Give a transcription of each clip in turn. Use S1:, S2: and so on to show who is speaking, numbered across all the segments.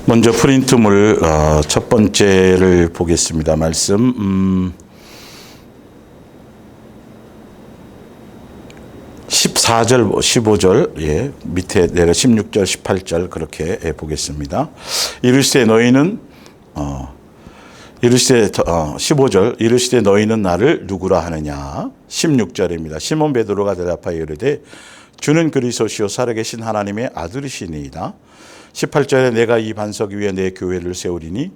S1: 먼저 프린트물 첫 번째를 보겠습니다. 말씀 14절, 15절, 밑에 내가 16절, 18절 그렇게 보겠습니다. 이르시되 너희는 15절 이르시되 너희는 나를 누구라 하느냐. 16절입니다. 시몬 베드로가 대답하여 이르되 주는 그리스도시요 살아계신 하나님의 아들이시니이다. 18절에 내가 이 반석 위에 내 교회를 세우리니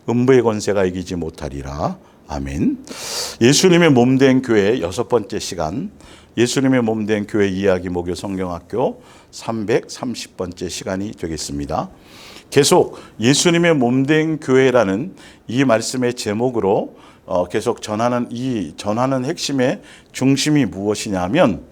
S1: 음부의 권세가 이기지 못하리라. 아멘. 예수님의 몸된 교회 여섯 번째 시간, 예수님의 몸된 교회 이야기 목요 성경학교 330번째 시간이 되겠습니다. 계속 예수님의 몸된 교회라는 이 말씀의 제목으로 계속 전하는 핵심의 중심이 무엇이냐면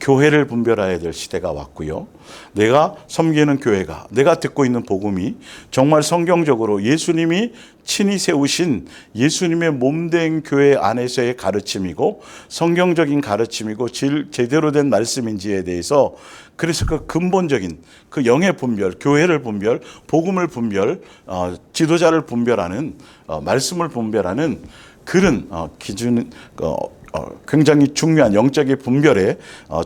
S1: 교회를 분별해야 될 시대가 왔고요. 내가 섬기는 교회가, 내가 듣고 있는 복음이 정말 성경적으로 예수님이 친히 세우신 예수님의 몸된 교회 안에서의 가르침이고 성경적인 가르침이고 제대로 된 말씀인지에 대해서, 그래서 그 근본적인 그 영의 분별, 교회를 분별, 복음을 분별, 지도자를 분별하는, 말씀을 분별하는 그런 기준, 굉장히 중요한 영적인 분별에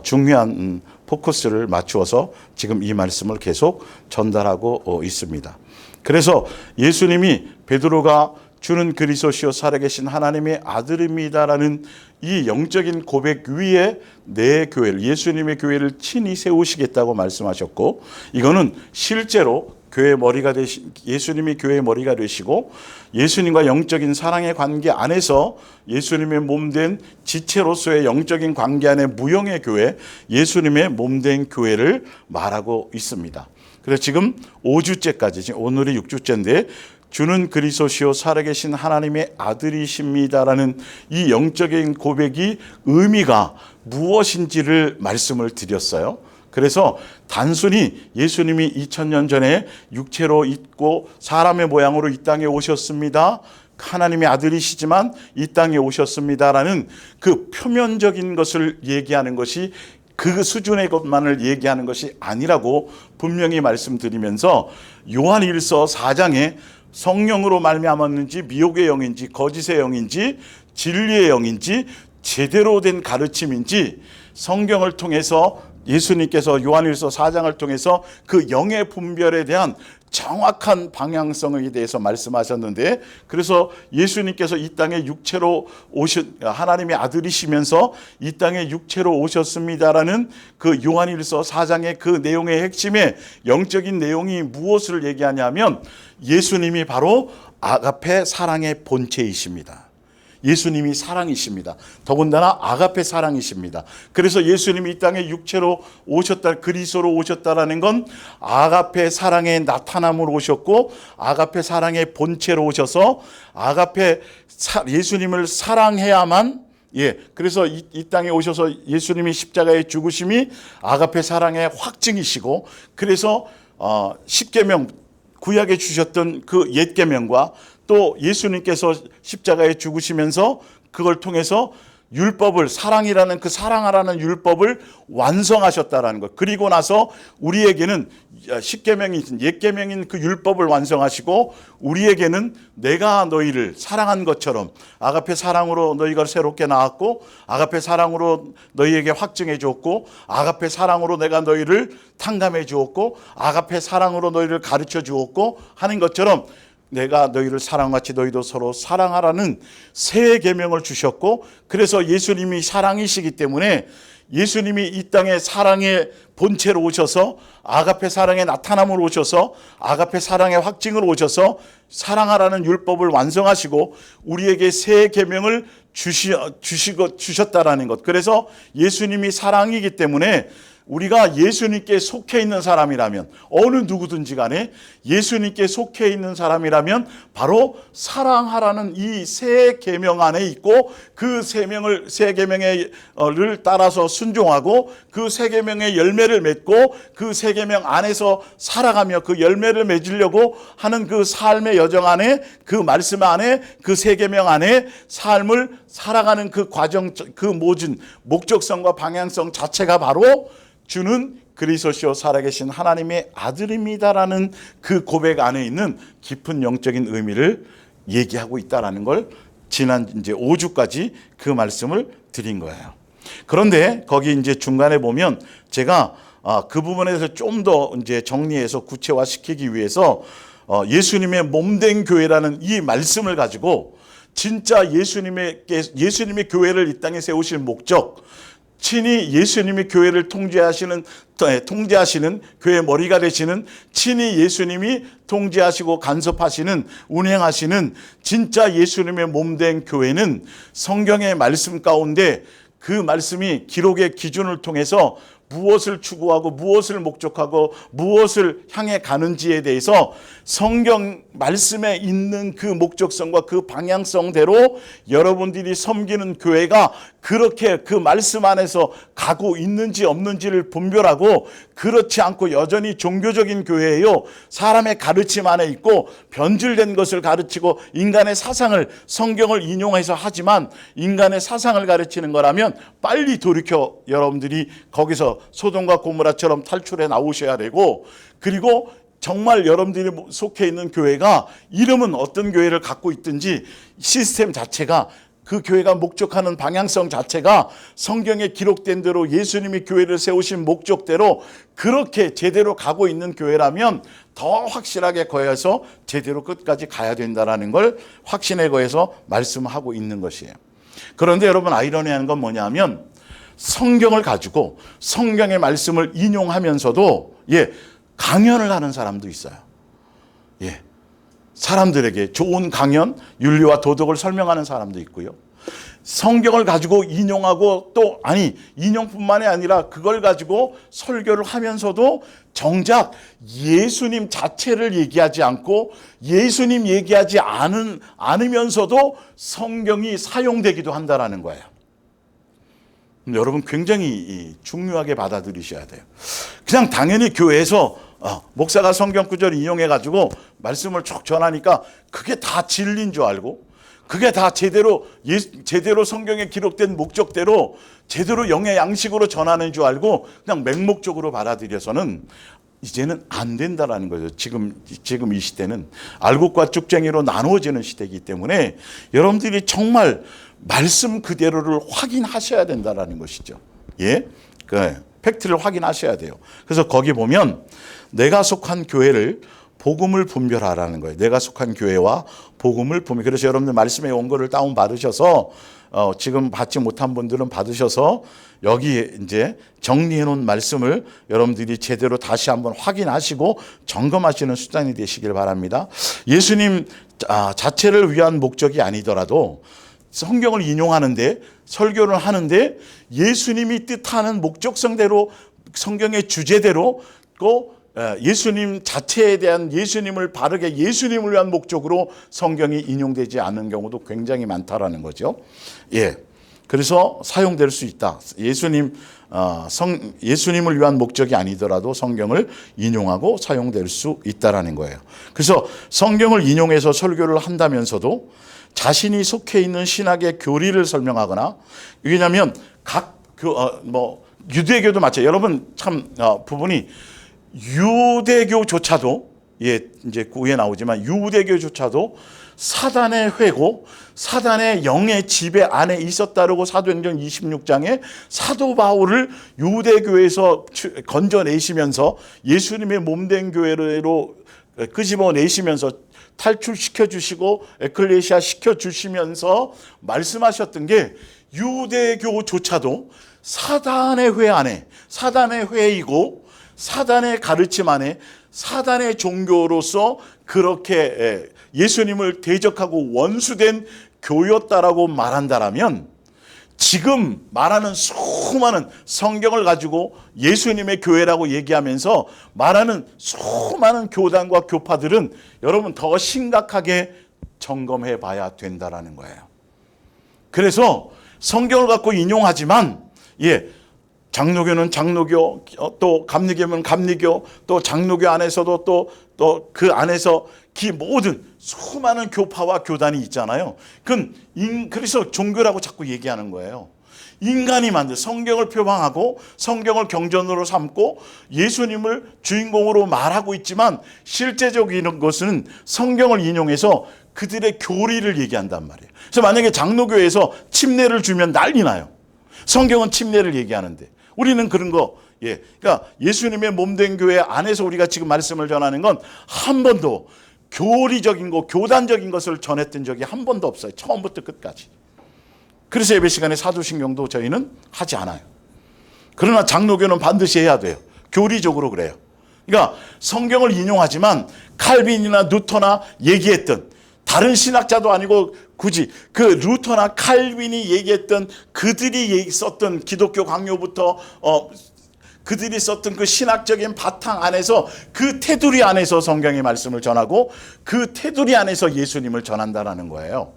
S1: 중요한 포커스를 맞추어서 지금 이 말씀을 계속 전달하고 있습니다. 그래서 예수님이 베드로가 주는 그리스도시요 살아계신 하나님의 아들입니다라는 이 영적인 고백 위에 내 교회를, 예수님의 교회를 친히 세우시겠다고 말씀하셨고, 이거는 실제로 교회의 머리가 되신, 예수님이 교회의 머리가 되시고 예수님과 영적인 사랑의 관계 안에서 예수님의 몸된 지체로서의 영적인 관계 안에 무형의 교회, 예수님의 몸된 교회를 말하고 있습니다. 그래서 지금 5주째까지, 지금 오늘이 6주째인데 주는 그리스도시요 살아계신 하나님의 아들이십니다라는 이 영적인 고백이 의미가 무엇인지를 말씀을 드렸어요. 그래서 단순히 예수님이 2000년 전에 육체로 있고 사람의 모양으로 이 땅에 오셨습니다, 하나님의 아들이시지만 이 땅에 오셨습니다라는 그 표면적인 것을 얘기하는 것이, 그 수준의 것만을 얘기하는 것이 아니라고 분명히 말씀드리면서 요한일서 4장에 성령으로 말미암았는지 미혹의 영인지 거짓의 영인지 진리의 영인지 제대로 된 가르침인지 성경을 통해서 예수님께서 요한일서 4장을 통해서 그 영의 분별에 대한 정확한 방향성에 대해서 말씀하셨는데, 그래서 예수님께서 이 땅에 육체로 하나님의 아들이시면서 이 땅에 육체로 오셨습니다라는 그 요한일서 4장의 그 내용의 핵심의 영적인 내용이 무엇을 얘기하냐면 예수님이 바로 아가페 사랑의 본체이십니다. 예수님이 사랑이십니다. 더군다나 아가페 사랑이십니다. 그래서 예수님이 이 땅에 육체로 오셨다, 그리스도로 오셨다라는 건 아가페 사랑의 나타남으로 오셨고 아가페 사랑의 본체로 오셔서 예수님을 사랑해야만, 그래서 이 땅에 오셔서 예수님이 십자가의 죽으심이 아가페 사랑의 확증이시고, 그래서 십계명 구약에 주셨던 그 옛 계명과 또 예수님께서 십자가에 죽으시면서 그걸 통해서 율법을, 사랑이라는 그 사랑하라는 율법을 완성하셨다라는 것. 그리고 나서 우리에게는 십계명인, 옛 계명인 그 율법을 완성하시고 우리에게는 내가 너희를 사랑한 것처럼 아가페 사랑으로 너희가 새롭게 나왔고 아가페 사랑으로 너희에게 확증해 주었고 아가페 사랑으로 내가 너희를 탕감해 주었고 아가페 사랑으로 너희를 가르쳐 주었고 하는 것처럼 내가 너희를 사랑같이 너희도 서로 사랑하라는 새 계명을 주셨고, 그래서 예수님이 사랑이시기 때문에 예수님이 이 땅에 사랑의 본체로 오셔서 아가페 사랑의 나타남으로 오셔서 아가페 사랑의 확증으로 오셔서 사랑하라는 율법을 완성하시고 우리에게 새 계명을 주셨다라는 것. 그래서 예수님이 사랑이기 때문에 우리가 예수님께 속해 있는 사람이라면, 어느 누구든지 간에 예수님께 속해 있는 사람이라면 바로 사랑하라는 이 새 계명 안에 있고 그 새 계명을 따라서 순종하고 그 새 계명의 열매를 맺고 그 새 계명 안에서 살아가며 그 열매를 맺으려고 하는 그 삶의 여정 안에, 그 말씀 안에, 그 새 계명 안에 삶을 살아가는 그 과정, 그 모든 목적성과 방향성 자체가 바로 주는 그리스도시요 살아계신 하나님의 아들입니다라는 그 고백 안에 있는 깊은 영적인 의미를 얘기하고 있다라는 걸 지난 이제 5주까지 그 말씀을 드린 거예요. 그런데 거기 이제 중간에 보면 제가 그 부분에서 좀 더 이제 정리해서 구체화시키기 위해서 예수님의 몸된 교회라는 이 말씀을 가지고 진짜 예수님의 교회를 이 땅에 세우실 목적, 친히 예수님이 교회를 통제하시는 교회의 머리가 되시는 친히 예수님이 통제하시고 간섭하시는 운행하시는 진짜 예수님의 몸된 교회는 성경의 말씀 가운데 그 말씀이 기록의 기준을 통해서 무엇을 추구하고 무엇을 목적하고 무엇을 향해 가는지에 대해서 성경 말씀에 있는 그 목적성과 그 방향성대로 여러분들이 섬기는 교회가 그렇게 그 말씀 안에서 가고 있는지 없는지를 분별하고, 그렇지 않고 여전히 종교적인 교회예요. 사람의 가르침 안에 있고 변질된 것을 가르치고 인간의 사상을 성경을 인용해서 하지만 인간의 사상을 가르치는 거라면 빨리 돌이켜 여러분들이 거기서 소돔과 고모라처럼 탈출해 나오셔야 되고, 그리고 정말 여러분들이 속해 있는 교회가 이름은 어떤 교회를 갖고 있든지 시스템 자체가, 그 교회가 목적하는 방향성 자체가 성경에 기록된 대로 예수님이 교회를 세우신 목적대로 그렇게 제대로 가고 있는 교회라면 더 확실하게 거해서 제대로 끝까지 가야 된다는 걸 확신에 거해서 말씀하고 있는 것이에요. 그런데 여러분, 아이러니한 건 뭐냐면 성경을 가지고 성경의 말씀을 인용하면서도 강연을 하는 사람도 있어요. 사람들에게 좋은 강연, 윤리와 도덕을 설명하는 사람도 있고요. 성경을 가지고 인용하고 또 인용뿐만이 아니라 그걸 가지고 설교를 하면서도 정작 예수님 자체를 얘기하지 않고 예수님 얘기하지 않으면서도 성경이 사용되기도 한다라는 거예요. 여러분, 굉장히 중요하게 받아들이셔야 돼요. 그냥 당연히 교회에서 목사가 성경 구절을 인용해가지고 말씀을 쭉 전하니까 그게 다 진리인 줄 알고, 그게 다 제대로 성경에 기록된 목적대로 제대로 영의 양식으로 전하는 줄 알고 그냥 맹목적으로 받아들여서는 이제는 안 된다라는 거죠. 지금 이 시대는 알곡과 쭉쟁이로 나누어지는 시대이기 때문에 여러분들이 정말 말씀 그대로를 확인하셔야 된다라는 것이죠. 그 팩트를 확인하셔야 돼요. 그래서 거기 보면 내가 속한 교회를 복음을 분별하라는 거예요. 내가 속한 교회와 복음을 분별. 그래서 여러분들 말씀의 원고를 다운 받으셔서 지금 받지 못한 분들은 받으셔서 여기 이제 정리해 놓은 말씀을 여러분들이 제대로 다시 한번 확인하시고 점검하시는 수단이 되시길 바랍니다. 예수님 자체를 위한 목적이 아니더라도 성경을 인용하는데, 설교를 하는데 예수님이 뜻하는 목적성대로 성경의 주제대로 또 예수님 자체에 대한 예수님을 바르게 예수님을 위한 목적으로 성경이 인용되지 않는 경우도 굉장히 많다라는 거죠. 그래서 사용될 수 있다. 예수님을 위한 목적이 아니더라도 성경을 인용하고 사용될 수 있다라는 거예요. 그래서 성경을 인용해서 설교를 한다면서도 자신이 속해 있는 신학의 교리를 설명하거나, 왜냐하면 유대교도 마찬가지. 여러분 참 부분이 유대교조차도 이제 구에 나오지만 유대교조차도 사단의 회고 사단의 영의 지배 안에 있었다라고 사도행전 26장에 사도 바울을 유대교에서 건져내시면서 예수님의 몸된 교회로 끄집어내시면서 탈출시켜 주시고 에클레시아 시켜 주시면서 말씀하셨던 게, 유대교조차도 사단의 회 안에, 사단의 회이고 사단의 가르침 안에, 사단의 종교로서 그렇게 예수님을 대적하고 원수된 교였다라고 말한다라면, 지금 말하는 수많은 성경을 가지고 예수님의 교회라고 얘기하면서 말하는 수많은 교단과 교파들은 여러분 더 심각하게 점검해 봐야 된다라는 거예요. 그래서 성경을 갖고 인용하지만 장로교는 장로교, 또 감리교면 감리교, 또 장로교 안에서도 또 그 안에서 그 모든 수많은 교파와 교단이 있잖아요. 그래서 종교라고 자꾸 얘기하는 거예요. 인간이 만든 성경을 표방하고 성경을 경전으로 삼고 예수님을 주인공으로 말하고 있지만 실제적인 것은 성경을 인용해서 그들의 교리를 얘기한단 말이에요. 그래서 만약에 장로교에서 침례를 주면 난리 나요. 성경은 침례를 얘기하는데 우리는 그런 거, 그러니까 예수님의 몸된 교회 안에서 우리가 지금 말씀을 전하는 건 한 번도 교리적인 거, 교단적인 것을 전했던 적이 한 번도 없어요. 처음부터 끝까지. 그래서 예배 시간에 사도신경도 저희는 하지 않아요. 그러나 장로교는 반드시 해야 돼요. 교리적으로 그래요. 그러니까 성경을 인용하지만 칼빈이나 루터나 얘기했던 다른 신학자도 아니고 굳이 그 루터나 칼빈이 얘기했던 그들이 썼던 기독교 강요부터 그들이 썼던 그 신학적인 바탕 안에서 그 테두리 안에서 성경의 말씀을 전하고 그 테두리 안에서 예수님을 전한다라는 거예요.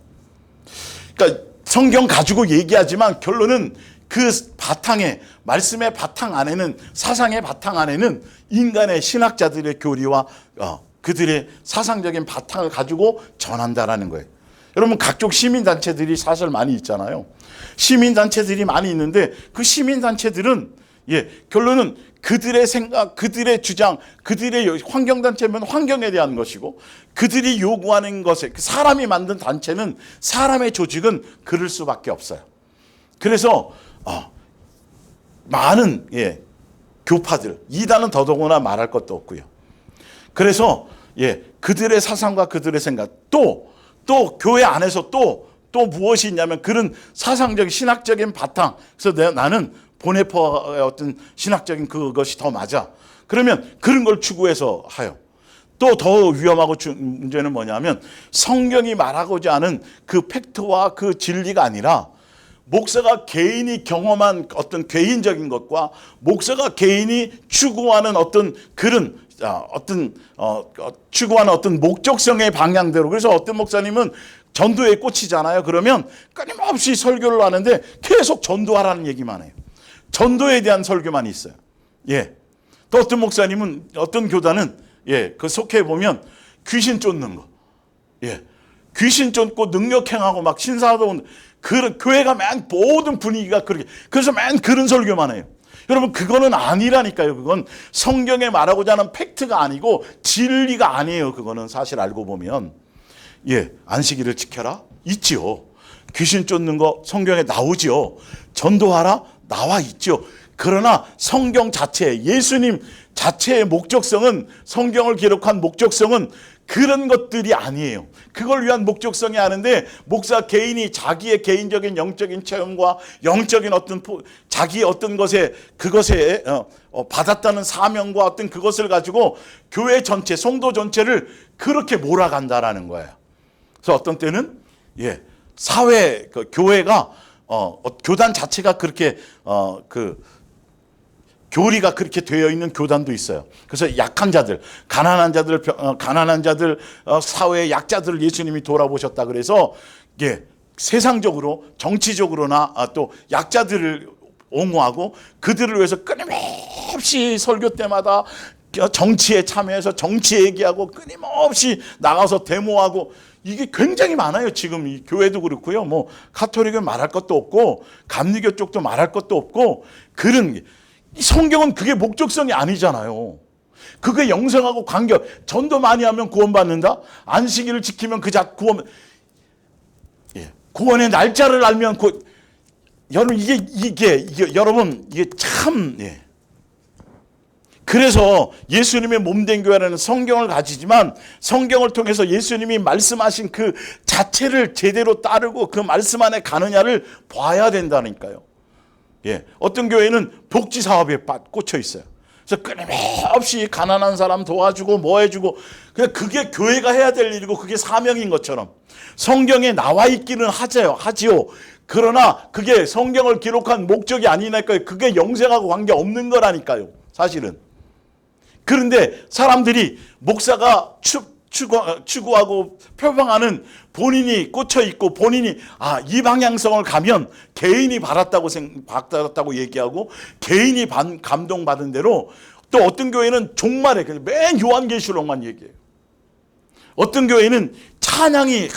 S1: 그러니까 성경 가지고 얘기하지만 결론은 그 바탕에, 말씀의 바탕 안에는, 사상의 바탕 안에는 인간의 신학자들의 교리와 그들의 사상적인 바탕을 가지고 전한다라는 거예요. 여러분, 각종 시민단체들이 사실 많이 있잖아요. 시민단체들이 많이 있는데 그 시민단체들은 결론은 그들의 생각, 그들의 주장, 그들의 환경단체면 환경에 대한 것이고 그들이 요구하는 것에, 사람이 만든 단체는, 사람의 조직은 그럴 수밖에 없어요. 그래서 많은 교파들, 이단은 더더구나 말할 것도 없고요. 그래서 그들의 사상과 그들의 생각, 또 교회 안에서 또 무엇이 있냐면 그런 사상적인 신학적인 바탕. 그래서 나는 보네퍼의 어떤 신학적인 그것이 더 맞아. 그러면 그런 걸 추구해서 하요. 또 더 위험하고 문제는 뭐냐면 성경이 말하고자 하는 그 팩트와 그 진리가 아니라 목사가 개인이 경험한 어떤 개인적인 것과 목사가 개인이 추구하는 어떤 그런 추구하는 어떤 목적성의 방향대로. 그래서 어떤 목사님은 전도에 꽂히잖아요. 그러면 끊임없이 설교를 하는데 계속 전도하라는 얘기만 해요. 전도에 대한 설교만 있어요. 또 어떤 목사님은, 어떤 교단은 그 속해 보면 귀신 쫓는 거, 귀신 쫓고 능력행하고 막 신사도, 그런 교회가 맨 모든 분위기가 그렇게, 그래서 맨 그런 설교만 해요. 여러분, 그거는 아니라니까요. 그건 성경에 말하고자 하는 팩트가 아니고 진리가 아니에요. 그거는 사실 알고 보면 안식일을 지켜라 있지요. 귀신 쫓는 거 성경에 나오지요. 전도하라 나와 있죠. 그러나 성경 자체, 예수님 자체의 목적성은, 성경을 기록한 목적성은 그런 것들이 아니에요. 그걸 위한 목적성이 아는데 목사 개인이 자기의 개인적인 영적인 체험과 영적인 어떤 자기의 어떤 것에, 그것에 받았다는 사명과 어떤 그것을 가지고 교회 전체, 성도 전체를 그렇게 몰아간다라는 거예요. 그래서 어떤 때는 사회, 교회가 교단 자체가 그렇게 교리가 그렇게 되어 있는 교단도 있어요. 그래서 약한 자들, 가난한 자들, 사회의 약자들을 예수님이 돌아보셨다. 그래서 세상적으로, 정치적으로나 또 약자들을 옹호하고 그들을 위해서 끊임없이 설교 때마다 정치에 참여해서 정치 얘기하고 끊임없이 나가서 데모하고, 이게 굉장히 많아요. 지금 이 교회도 그렇고요. 뭐 가톨릭은 말할 것도 없고 감리교 쪽도 말할 것도 없고, 그런 성경은 그게 목적성이 아니잖아요. 그게 영생하고 관계, 전도 많이 하면 구원받는다. 안식일을 지키면 구원의 날짜를 알면 여러분 이게 참 그래서 예수님의 몸된 교회라는 성경을 가지지만 성경을 통해서 예수님이 말씀하신 그 자체를 제대로 따르고 그 말씀 안에 가느냐를 봐야 된다니까요. 어떤 교회는 복지 사업에 꽂혀 있어요. 그래서 끊임없이 가난한 사람 도와주고 뭐 해주고, 그냥 그게 교회가 해야 될 일이고 그게 사명인 것처럼 성경에 나와 있기는 하지요. 그러나 그게 성경을 기록한 목적이 아니니까요. 그게 영생하고 관계 없는 거라니까요. 사실은. 그런데 사람들이 목사가 추구하고 표방하는, 본인이 꽂혀 있고 본인이 이 방향성을 가면 개인이 받았다고 얘기하고 개인이 감동받은 대로, 또 어떤 교회는 종말에 맨 요한계시록만 얘기해요. 어떤 교회는 찬양이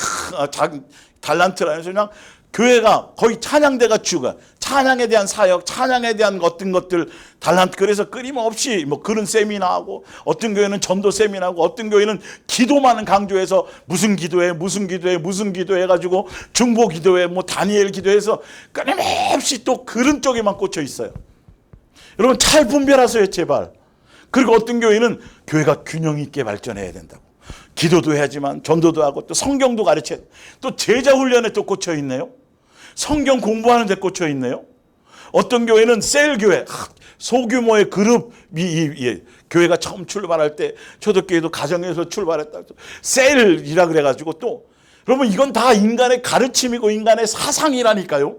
S1: 달란트라 해서 그냥 교회가 거의 찬양대가 주가 찬양에 대한 사역, 찬양에 대한 어떤 것들 달란트, 그래서 끊임없이 뭐 그런 세미나하고, 어떤 교회는 전도 세미나하고, 어떤 교회는 기도만은 강조해서 무슨 기도해 가지고 중보 기도해, 뭐 다니엘 기도해서 끊임없이 또 그런 쪽에만 꽂혀 있어요. 여러분 잘 분별하세요, 제발. 그리고 어떤 교회는 교회가 균형 있게 발전해야 된다고, 기도도 해야지만 전도도 하고 또 성경도 가르쳐야 돼. 또 제자 훈련에 또 꽂혀 있네요. 성경 공부하는 데 꽂혀 있네요. 어떤 교회는 셀교회, 소규모의 그룹이, 교회가 처음 출발할 때 초대교회도 가정에서 출발했다, 셀이라 그래가지고, 또 여러분 이건 다 인간의 가르침이고 인간의 사상이라니까요.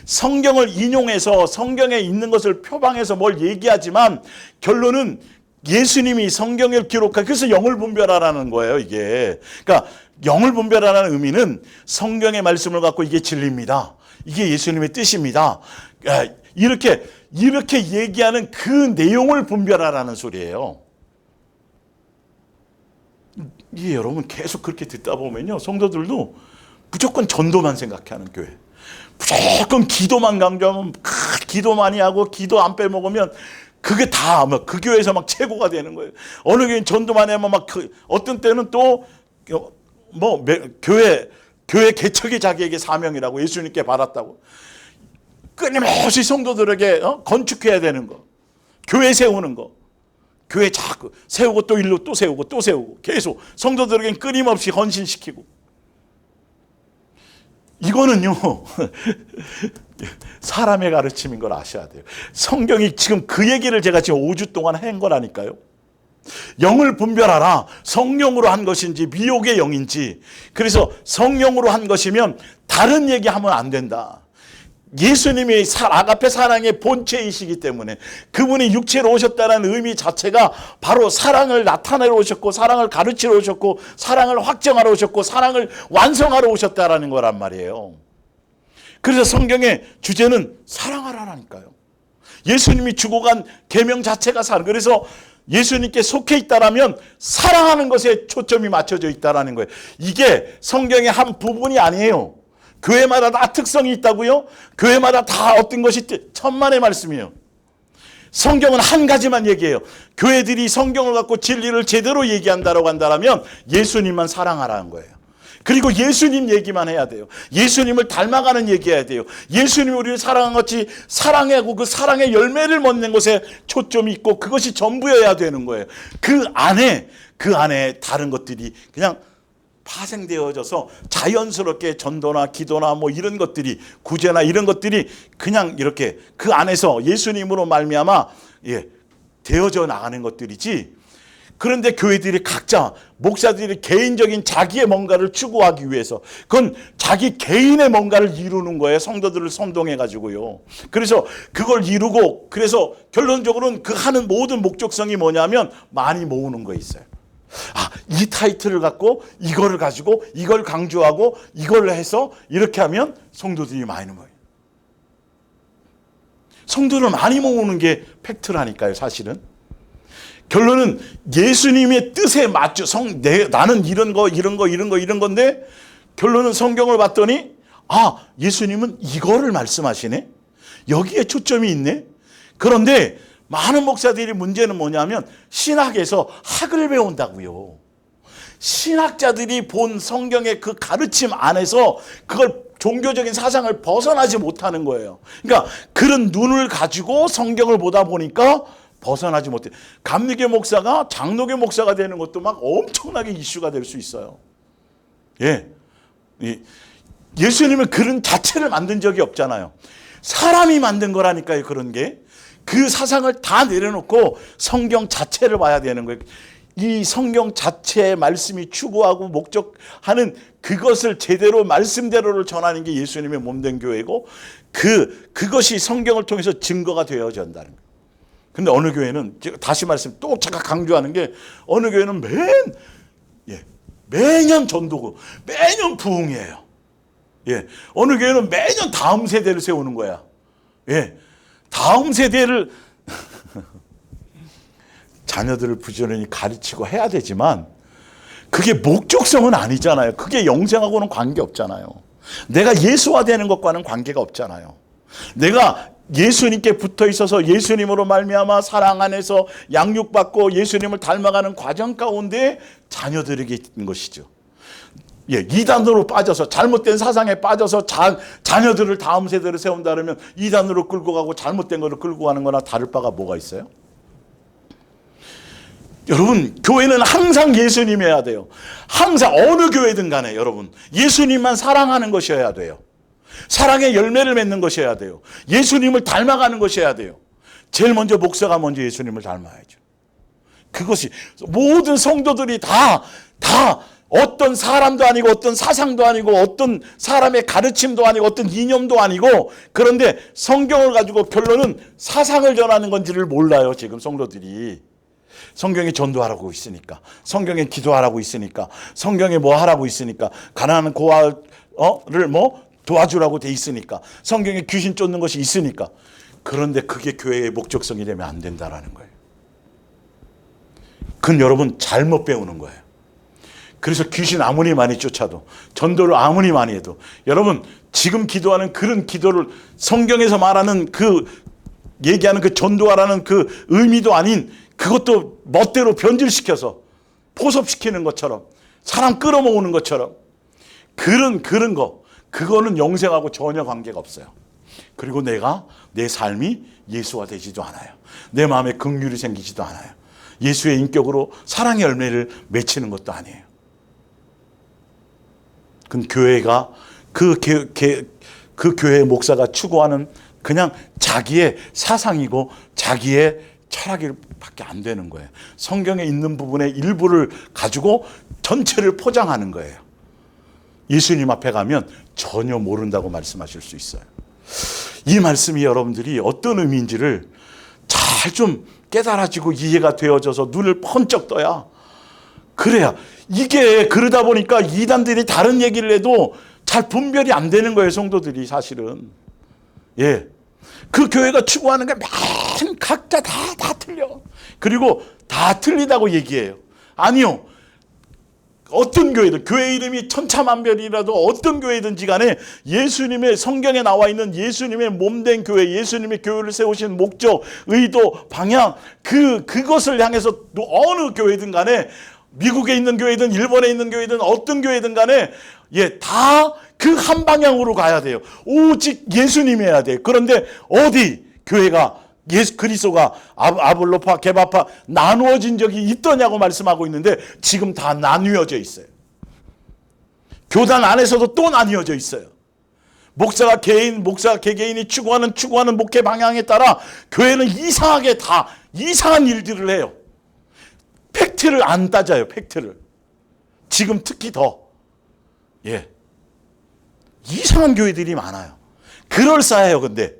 S1: 성경을 인용해서 성경에 있는 것을 표방해서 뭘 얘기하지만 결론은 예수님이 성경을 기록한, 그래서 영을 분별하라는 거예요, 이게. 그러니까 영을 분별하라는 의미는 성경의 말씀을 갖고 이게 진리입니다, 이게 예수님의 뜻입니다, 이렇게 얘기하는 그 내용을 분별하라는 소리예요. 이게 여러분 계속 그렇게 듣다 보면요, 성도들도 무조건 전도만 생각하는 교회, 무조건 기도만 강조하면, 기도 많이 하고 기도 안 빼먹으면 그게 다 그 교회에서 막 최고가 되는 거예요. 어느 교회는 전도만 하면 막 어떤 때는 또 뭐 교회 개척이 자기에게 사명이라고, 예수님께 받았다고 끊임없이 성도들에게 건축해야 되는 거, 교회 세우는 거, 교회 자꾸 세우고 또 일로 또 세우고 또 세우고 계속 성도들에게 끊임없이 헌신시키고, 이거는요 사람의 가르침인 걸 아셔야 돼요. 성경이 지금 그 얘기를 제가 지금 5주 동안 한 거라니까요. 영을 분별하라. 성령으로 한 것인지 미혹의 영인지. 그래서 성령으로 한 것이면 다른 얘기하면 안 된다. 예수님이 아가페 사랑의 본체이시기 때문에, 그분이 육체로 오셨다는 의미 자체가 바로 사랑을 나타내러 오셨고, 사랑을 가르치러 오셨고, 사랑을 확정하러 오셨고, 사랑을 완성하러 오셨다라는 거란 말이에요. 그래서 성경의 주제는 사랑하라라니까요. 예수님이 주고 간 계명 자체가 사랑. 그래서 예수님께 속해 있다라면 사랑하는 것에 초점이 맞춰져 있다라는 거예요. 이게 성경의 한 부분이 아니에요. 교회마다 다 특성이 있다고요? 교회마다 다 어떤 것이 천만의 말씀이에요. 성경은 한 가지만 얘기해요. 교회들이 성경을 갖고 진리를 제대로 얘기한다고 한다면 예수님만 사랑하라는 거예요. 그리고 예수님 얘기만 해야 돼요. 예수님을 닮아가는 얘기해야 돼요. 예수님이 우리를 사랑한 것이 사랑하고 그 사랑의 열매를 맺는 것에 초점이 있고, 그것이 전부여야 되는 거예요. 그 안에 다른 것들이 그냥 파생되어져서 자연스럽게 전도나 기도나 뭐 이런 것들이, 구제나 이런 것들이 그냥 이렇게 그 안에서 예수님으로 말미암아 되어져 나가는 것들이지. 그런데 교회들이 각자, 목사들이 개인적인 자기의 뭔가를 추구하기 위해서, 그건 자기 개인의 뭔가를 이루는 거예요. 성도들을 선동해 가지고요. 그래서 그걸 이루고, 그래서 결론적으로는 그 하는 모든 목적성이 뭐냐면 많이 모으는 거 있어요. 이 타이틀을 갖고 이거를 가지고 이걸 강조하고 이걸 해서 이렇게 하면 성도들이 많이 모여요. 성도를 많이 모으는 게 팩트라니까요, 사실은. 결론은 예수님의 뜻에 맞춰 나는 이런 건데, 결론은 성경을 봤더니 예수님은 이거를 말씀하시네, 여기에 초점이 있네. 그런데 많은 목사들이 문제는 뭐냐면 신학에서 학을 배운다고요. 신학자들이 본 성경의 그 가르침 안에서 그걸 종교적인 사상을 벗어나지 못하는 거예요. 그러니까 그런 눈을 가지고 성경을 보다 보니까 벗어나지 못해. 감리교 목사가 장로교 목사가 되는 것도 막 엄청나게 이슈가 될 수 있어요. 예수님은 그런 자체를 만든 적이 없잖아요. 사람이 만든 거라니까요, 그런 게. 그 사상을 다 내려놓고 성경 자체를 봐야 되는 거예요. 이 성경 자체의 말씀이 추구하고 목적하는 그것을 제대로 말씀대로를 전하는 게 예수님의 몸된 교회고, 그것이 성경을 통해서 증거가 되어야 한다는 거예요. 근데 어느 교회는, 다시 말씀 또 제가 강조하는 게, 어느 교회는 매년 전도고 매년 부흥이에요. 어느 교회는 매년 다음 세대를 세우는 거야. 다음 세대를 자녀들을 부지런히 가르치고 해야 되지만 그게 목적성은 아니잖아요. 그게 영생하고는 관계없잖아요. 내가 예수화되는 것과는 관계가 없잖아요. 내가 예수님께 붙어 있어서 예수님으로 말미암아 사랑 안에서 양육받고 예수님을 닮아가는 과정 가운데 자녀들에게 있는 것이죠. 예, 이단으로 빠져서 잘못된 사상에 빠져서 자녀들을 다음 세대를 세운다 그러면 이단으로 끌고 가고 잘못된 거를 끌고 가는 거나 다를 바가 뭐가 있어요? 여러분, 교회는 항상 예수님이어야 돼요. 항상 어느 교회든 간에 여러분 예수님만 사랑하는 것이어야 돼요. 사랑의 열매를 맺는 것이어야 돼요. 예수님을 닮아가는 것이어야 돼요. 제일 먼저 목사가 먼저 예수님을 닮아야죠. 그것이 모든 성도들이 다 어떤 사람도 아니고 어떤 사상도 아니고 어떤 사람의 가르침도 아니고 어떤 이념도 아니고, 그런데 성경을 가지고 결론은 사상을 전하는 건지를 몰라요. 지금 성도들이 성경에 전도하라고 있으니까, 성경에 기도하라고 있으니까, 성경에 뭐 하라고 있으니까, 가난한 고아를 뭐 도와주라고 돼 있으니까, 성경에 귀신 쫓는 것이 있으니까. 그런데 그게 교회의 목적성이 되면 안 된다라는 거예요. 그건 여러분 잘못 배우는 거예요. 그래서 귀신 아무리 많이 쫓아도, 전도를 아무리 많이 해도, 여러분 지금 기도하는 그런 기도를 성경에서 말하는 얘기하는 전도하라는 의미도 아닌 그것도 멋대로 변질시켜서 포섭시키는 것처럼, 사람 끌어모으는 것처럼, 그런 거, 그거는 영생하고 전혀 관계가 없어요. 그리고 내 삶이 예수화 되지도 않아요. 내 마음에 긍휼이 생기지도 않아요. 예수의 인격으로 사랑의 열매를 맺히는 것도 아니에요. 그건 교회가 그 교회의 목사가 추구하는 그냥 자기의 사상이고 자기의 철학밖에 안 되는 거예요. 성경에 있는 부분의 일부를 가지고 전체를 포장하는 거예요. 예수님 앞에 가면 전혀 모른다고 말씀하실 수 있어요. 이 말씀이 여러분들이 어떤 의미인지를 잘 좀 깨달아지고 이해가 되어져서 눈을 번쩍 떠야, 그래야 이게, 그러다 보니까 이단들이 다른 얘기를 해도 잘 분별이 안 되는 거예요. 성도들이 사실은. 예. 그 교회가 추구하는 게 맨 각자 다 틀려. 그리고 다 틀리다고 얘기해요. 아니요. 어떤 교회든, 교회 이름이 천차만별이라도 어떤 교회든지 간에 예수님의, 성경에 나와 있는 예수님의 몸된 교회, 예수님의 교회를 세우신 목적, 의도, 방향, 그것을 향해서 어느 교회든 간에, 미국에 있는 교회든 일본에 있는 교회든 어떤 교회든 간에, 예, 다 그 한 방향으로 가야 돼요. 오직 예수님이어야 돼요. 그런데 어디 교회가 그리스도가 아볼로파, 게바파 나누어진 적이 있더냐고 말씀하고 있는데, 지금 다 나뉘어져 있어요. 교단 안에서도 또 나뉘어져 있어요. 목사 개개인이 추구하는 목회 방향에 따라 교회는 이상하게 다 이상한 일들을 해요. 팩트를 안 따져요. 팩트를. 지금 특히 더 이상한 교회들이 많아요. 그럴싸해요. 근데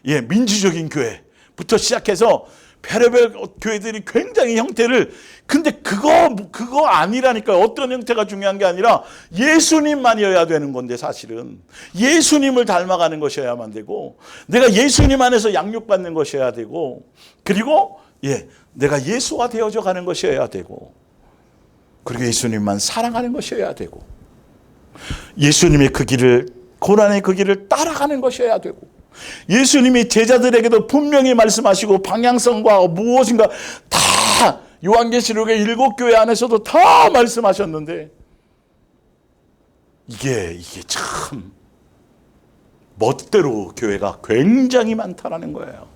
S1: 민주적인 교회부터 시작해서 별의별 교회들이 굉장히 형태를, 근데 그거 아니라니까요. 어떤 형태가 중요한 게 아니라 예수님만이어야 되는 건데, 사실은 예수님을 닮아가는 것이어야만 되고, 내가 예수님 안에서 양육받는 것이어야 되고, 그리고 내가 예수가 되어져 가는 것이어야 되고, 그리고 예수님만 사랑하는 것이어야 되고, 예수님의 그 길을, 고난의 그 길을 따라가는 것이어야 되고, 예수님이 제자들에게도 분명히 말씀하시고 방향성과 무엇인가 다 요한계시록의 7교회 안에서도 다 말씀하셨는데, 이게 참 멋대로 교회가 굉장히 많다라는 거예요.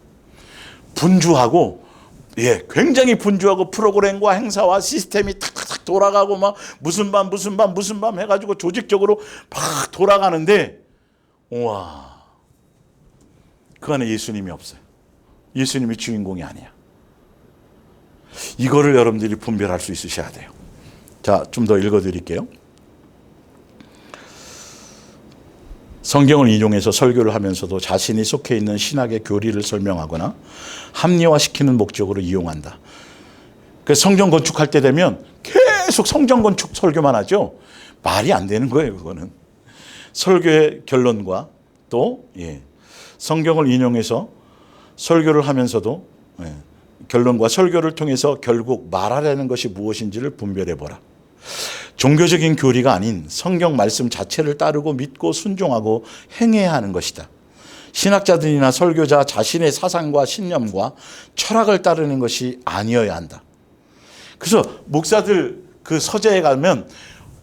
S1: 분주하고, 굉장히 분주하고 프로그램과 행사와 시스템이 탁탁탁 돌아가고 막 무슨 밤 해가지고 조직적으로 막 돌아가는데, 우와, 그 안에 예수님이 없어요. 예수님이 주인공이 아니야. 이거를 여러분들이 분별할 수 있으셔야 돼요. 자, 좀 더 읽어드릴게요. 성경을 인용해서 설교를 하면서도 자신이 속해 있는 신학의 교리를 설명하거나 합리화시키는 목적으로 이용한다. 그래서 성경 건축할 때 되면 계속 성경 건축 설교만 하죠. 말이 안 되는 거예요. 그거는 설교의 결론과 또 성경을 인용해서 설교를 하면서도 결론과 설교를 통해서 결국 말하려는 것이 무엇인지를 분별해 보라. 종교적인 교리가 아닌 성경 말씀 자체를 따르고 믿고 순종하고 행해야 하는 것이다. 신학자들이나 설교자 자신의 사상과 신념과 철학을 따르는 것이 아니어야 한다. 그래서 목사들 그 서재에 가면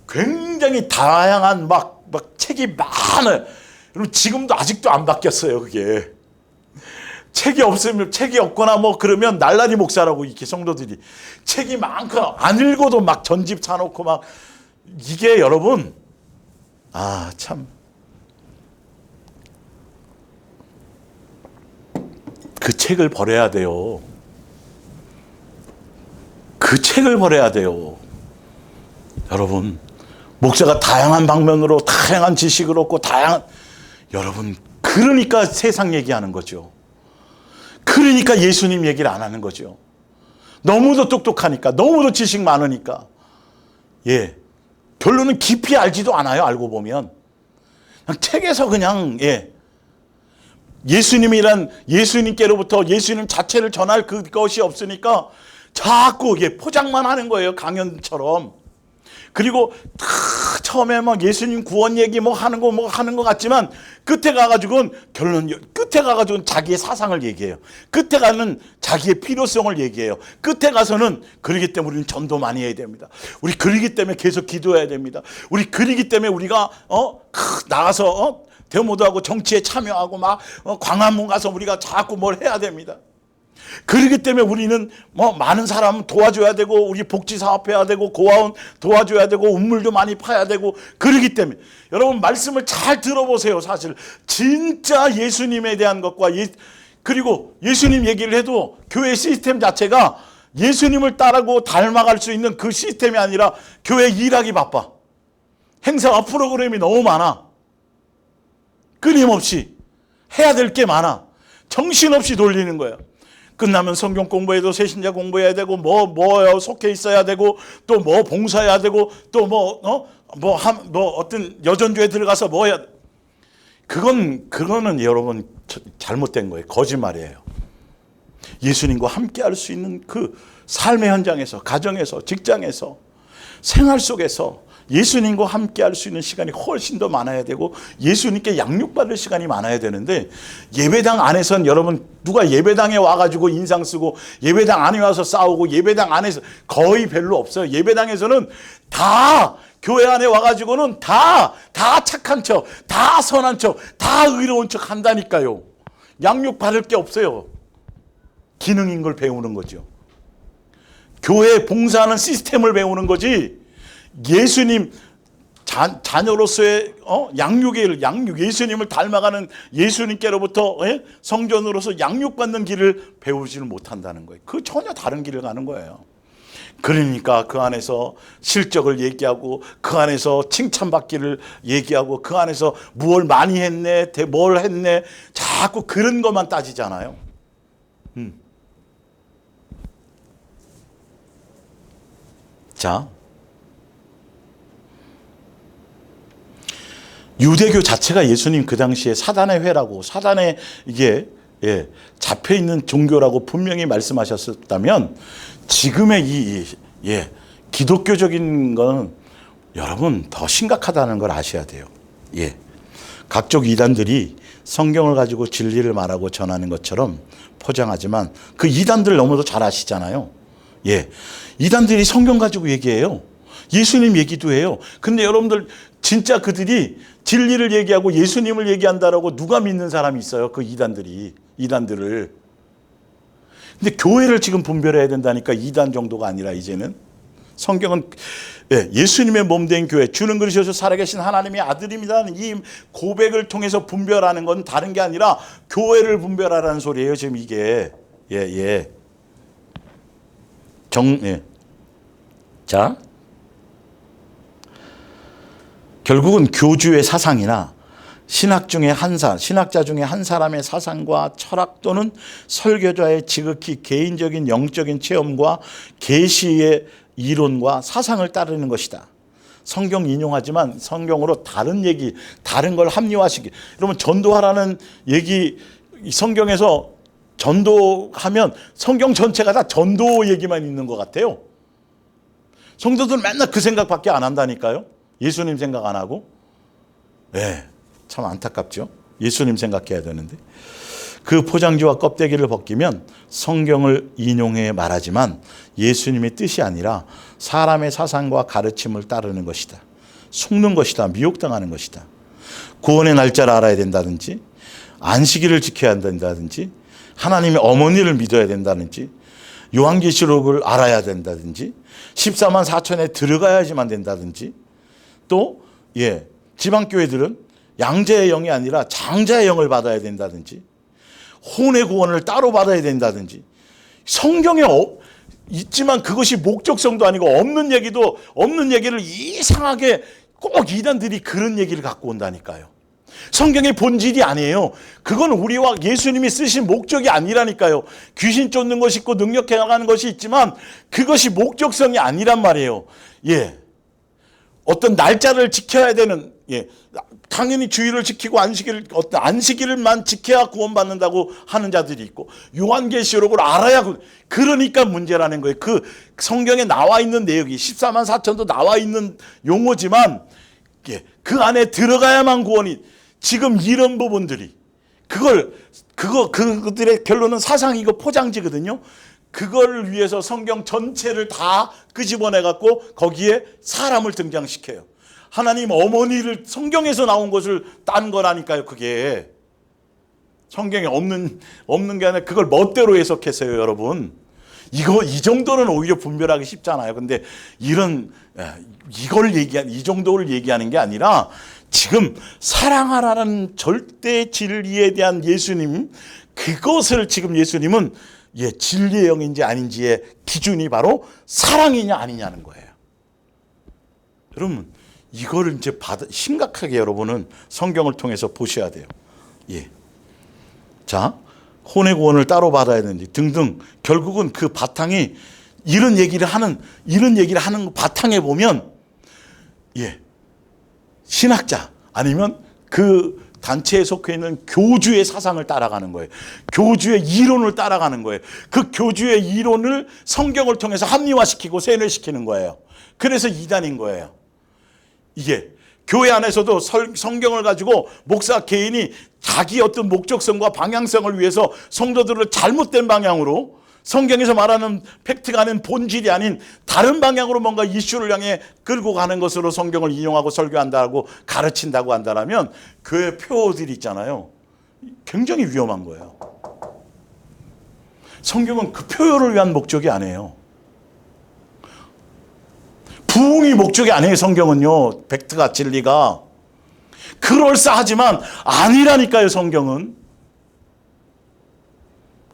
S1: 굉장히 다양한 막 책이 많아요. 여러분 지금도 아직도 안 바뀌었어요. 그게 책이 없으면 책이 없거나 뭐 그러면 날라리 목사라고 이렇게 성도들이 책이 많거나 안 읽어도 막 전집 사놓고 막 이게 여러분 참 그 책을 버려야 돼요. 그 책을 버려야 돼요. 여러분 목사가 다양한 방면으로 다양한 지식을 얻고 여러분 그러니까 세상 얘기하는 거죠. 그러니까 예수님 얘기를 안 하는 거죠. 너무도 똑똑하니까 너무도 지식 많으니까 별로는 깊이 알지도 않아요. 알고 보면 그냥 책에서 그냥 예수님께로부터 예수님 자체를 전할 그것이 없으니까 자꾸 포장만 하는 거예요. 강연처럼. 그리고 처음에 막 예수님 구원 얘기 하는 거 같지만 끝에 가가지고는 자기의 사상을 얘기해요. 끝에 가는 자기의 필요성을 얘기해요. 끝에 가서는 그러기 때문에 우리는 전도 많이 해야 됩니다. 우리 그러기 때문에 계속 기도해야 됩니다. 우리 그러기 때문에 우리가 나가서 데모도 정치에 참여하고 광화문 가서 우리가 자꾸 뭘 해야 됩니다. 그렇기 때문에 우리는 많은 사람 도와줘야 되고 우리 복지 사업해야 되고 고아원 도와줘야 되고 운물도 많이 파야 되고 그러기 때문에 여러분 말씀을 잘 들어보세요. 사실 진짜 예수님에 대한 것과 그리고 예수님 얘기를 해도 교회 시스템 자체가 예수님을 따르고 닮아갈 수 있는 그 시스템이 아니라 교회 일하기 바빠. 행사와 프로그램이 너무 많아. 끊임없이 해야 될 게 많아. 정신없이 돌리는 거예요. 끝나면 성경 공부해도 새신자 공부해야 되고 뭐 속해 있어야 되고 또 뭐 봉사해야 되고 또 어떤 여전교회 들어가서 뭐 해야 돼. 그거는 여러분 잘못된 거예요. 거짓말이에요. 예수님과 함께 할 수 있는 그 삶의 현장에서 가정에서 직장에서 생활 속에서 예수님과 함께 할 수 있는 시간이 훨씬 더 많아야 되고 예수님께 양육받을 시간이 많아야 되는데 예배당 안에선 여러분 누가 예배당에 와가지고 인상 쓰고 예배당 안에 와서 싸우고 예배당 안에서 거의 별로 없어요. 예배당에서는 다 교회 안에 와가지고는 다 착한 척, 다 선한 척, 다 의로운 척 한다니까요. 양육받을 게 없어요. 기능인 걸 배우는 거죠. 교회 봉사하는 시스템을 배우는 거지 예수님 자녀로서의 예수님을 닮아가는 예수님께로부터 성전으로서 양육받는 길을 배우지를 못한다는 거예요. 그 전혀 다른 길을 가는 거예요. 그러니까 그 안에서 실적을 얘기하고 그 안에서 칭찬받기를 얘기하고 그 안에서 뭘 많이 했네 뭘 했네 자꾸 그런 것만 따지잖아요. 자, 유대교 자체가 예수님 그 당시에 사단의 회라고 사단의 잡혀있는 종교라고 분명히 말씀하셨다면 지금의 기독교적인 건 여러분 더 심각하다는 걸 아셔야 돼요. 각종 이단들이 성경을 가지고 진리를 말하고 전하는 것처럼 포장하지만 그 이단들 너무도 잘 아시잖아요. 이단들이 성경 가지고 얘기해요. 예수님 얘기도 해요. 근데 여러분들 진짜 그들이 진리를 얘기하고 예수님을 얘기한다라고 누가 믿는 사람이 있어요? 그 이단들을. 근데 교회를 지금 분별해야 된다니까 이단 정도가 아니라 이제는 성경은 예수님의 몸된 교회 주는 그리스도서 살아계신 하나님의 아들입니다는 이 고백을 통해서 분별하는 건 다른 게 아니라 교회를 분별하라는 소리예요. 지금 이게 자, 결국은 교주의 사상이나 신학자 중에 한 사람의 사상과 철학 또는 설교자의 지극히 개인적인 영적인 체험과 계시의 이론과 사상을 따르는 것이다. 성경 인용하지만 성경으로 다른 얘기, 다른 걸 합리화시키. 여러분 전도하라는 얘기 성경에서 전도하면 성경 전체가 다 전도 얘기만 있는 것 같아요. 성도들은 맨날 그 생각밖에 안 한다니까요. 예수님 생각 안 하고. 네, 참 안타깝죠. 예수님 생각해야 되는데. 그 포장지와 껍데기를 벗기면 성경을 인용해 말하지만 예수님의 뜻이 아니라 사람의 사상과 가르침을 따르는 것이다. 속는 것이다. 미혹당하는 것이다. 구원의 날짜를 알아야 된다든지, 안식일을 지켜야 된다든지, 하나님의 어머니를 믿어야 된다든지, 요한계시록을 알아야 된다든지, 14만 4천에 들어가야지만 된다든지, 또 지방교회들은 양자의 영이 아니라 장자의 영을 받아야 된다든지, 혼의 구원을 따로 받아야 된다든지, 성경에 있지만 그것이 목적성도 아니고 없는 얘기를 이상하게 꼭 이단들이 그런 얘기를 갖고 온다니까요. 성경의 본질이 아니에요. 그건 우리와 예수님이 쓰신 목적이 아니라니까요. 귀신 쫓는 것이 있고 능력해 나가는 것이 있지만 그것이 목적성이 아니란 말이에요. 어떤 날짜를 지켜야 되는, 당연히 주일을 지키고 안식일만 지켜야 구원받는다고 하는 자들이 있고, 요한계시록을 알아야, 그러니까 문제라는 거예요. 그 성경에 나와 있는 내용이 14만 4천도 나와 있는 용어지만 그 안에 들어가야만 구원이, 지금 이런 부분들이, 그들의 결론은 사상이고 포장지거든요. 그걸 위해서 성경 전체를 다 끄집어내갖고 거기에 사람을 등장시켜요. 하나님 어머니를 성경에서 나온 것을 딴 거라니까요. 그게 성경에 없는 게 아니라 그걸 멋대로 해석했어요. 여러분, 이 정도는 오히려 분별하기 쉽잖아요. 근데 이 정도를 얘기하는 게 아니라 지금 사랑하라는 절대 진리에 대한 예수님, 그것을 지금 예수님은 진리의 영인지 아닌지의 기준이 바로 사랑이냐 아니냐는 거예요. 여러분, 이거를 이제 심각하게 여러분은 성경을 통해서 보셔야 돼요. 자, 혼의 구원을 따로 받아야 되는지 등등, 결국은 그 바탕이 이런 얘기를 하는 바탕에 보면 신학자 아니면 그 단체에 속해 있는 교주의 사상을 따라가는 거예요. 교주의 이론을 따라가는 거예요. 그 교주의 이론을 성경을 통해서 합리화시키고 세뇌시키는 거예요. 그래서 이단인 거예요. 이게 교회 안에서도 성경을 가지고 목사 개인이 자기 어떤 목적성과 방향성을 위해서 성도들을 잘못된 방향으로, 성경에서 말하는 팩트가 아닌 본질이 아닌 다른 방향으로 뭔가 이슈를 향해 끌고 가는 것으로 성경을 인용하고 설교한다고 가르친다고 한다면 교회 표어들이 있잖아요. 굉장히 위험한 거예요. 성경은 그 표현을 위한 목적이 아니에요. 부흥이 목적이 아니에요. 성경은요. 팩트가, 진리가. 그럴싸하지만 아니라니까요. 성경은.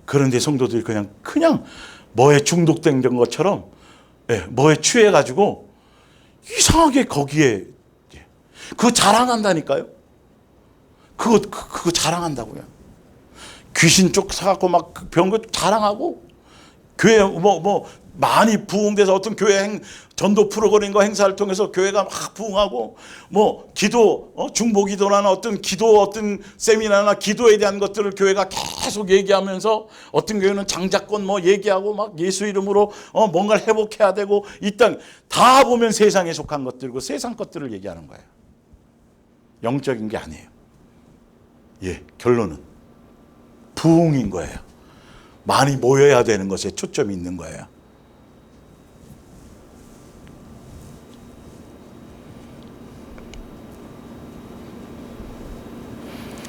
S1: 그런데 성도들이 그냥 뭐에 중독된 것처럼, 뭐에 취해가지고 이상하게 거기에 그거 자랑한다니까요. 그거 자랑한다고요. 귀신 쫓아갖고 막 병거 자랑하고, 교회 많이 부흥돼서 어떤 교회 전도 프로그램과 행사를 통해서 교회가 막 부흥하고, 중보기도나 어떤 세미나나 기도에 대한 것들을 교회가 계속 얘기하면서, 어떤 교회는 장자권 얘기하고 막 예수 이름으로 뭔가를 회복해야 되고, 이 땅 다 보면 세상에 속한 것들이고 세상 것들을 얘기하는 거예요. 영적인 게 아니에요. 결론은 부흥인 거예요. 많이 모여야 되는 것에 초점이 있는 거예요.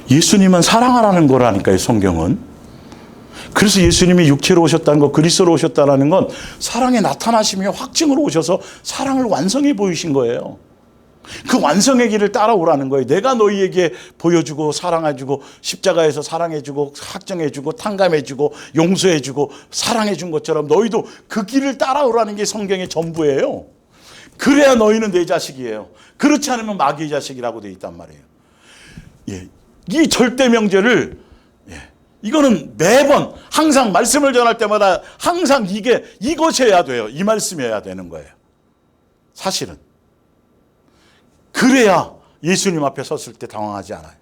S1: 예수님은 사랑하라는 거라니까요, 성경은. 그래서 예수님이 육체로 오셨다는 거, 그리스도로 오셨다는 건 사랑의 나타나심이 확증으로 오셔서 사랑을 완성해 보이신 거예요. 그 완성의 길을 따라오라는 거예요. 내가 너희에게 보여주고 사랑해주고 십자가에서 사랑해주고 확정해주고 탕감해주고 용서해주고 사랑해준 것처럼 너희도 그 길을 따라오라는 게 성경의 전부예요. 그래야 너희는 내 자식이에요. 그렇지 않으면 마귀의 자식이라고 되어 있단 말이에요. 이 절대 명제를, 이거는 매번 항상 말씀을 전할 때마다 항상 이것이어야 돼요. 이 말씀이어야 되는 거예요. 사실은. 그래야 예수님 앞에 섰을 때 당황하지 않아요.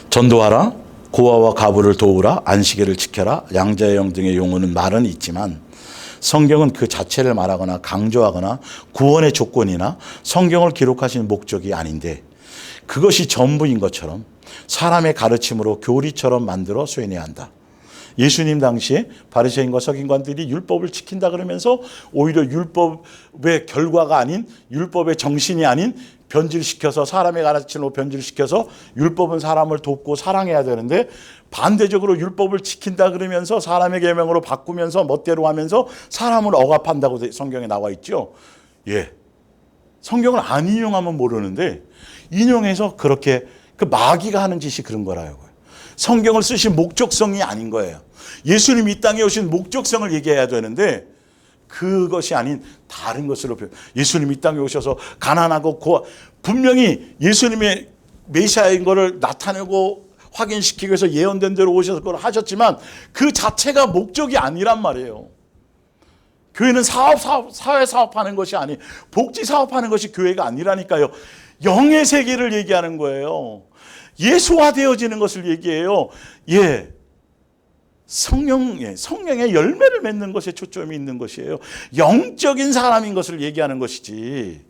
S1: 전도하라, 고아와 과부를 도우라, 안식일을 지켜라, 양자의 영 등의 용어는 말은 있지만 성경은 그 자체를 말하거나 강조하거나 구원의 조건이나 성경을 기록하신 목적이 아닌데 그것이 전부인 것처럼 사람의 가르침으로 교리처럼 만들어 수행해야 한다. 예수님 당시에 바리새인과 서기관들이 율법을 지킨다 그러면서 오히려 율법의 결과가 아닌 율법의 정신이 아닌 변질시켜서 사람의 가르침으로 변질시켜서 율법은 사람을 돕고 사랑해야 되는데 반대적으로 율법을 지킨다 그러면서 사람의 계명으로 바꾸면서 멋대로 하면서 사람을 억압한다고 성경에 나와 있죠. 예. 성경을 안 인용하면 모르는데 인용해서 그렇게 그 마귀가 하는 짓이 그런 거라고요. 성경을 쓰신 목적성이 아닌 거예요. 예수님이 이 땅에 오신 목적성을 얘기해야 되는데 그것이 아닌 다른 것으로 예수님이 이 땅에 오셔서 가난하고 분명히 예수님의 메시아인 것을 나타내고 확인시키기 위해서 예언된 대로 오셔서 그걸 하셨지만 그 자체가 목적이 아니란 말이에요. 교회는 사회 사업하는 것이 아니 복지 사업하는 것이 교회가 아니라니까요. 영의 세계를 얘기하는 거예요. 예수화되어지는 것을 얘기해요. 예. 성령의 열매를 맺는 것에 초점이 있는 것이에요. 영적인 사람인 것을 얘기하는 것이지.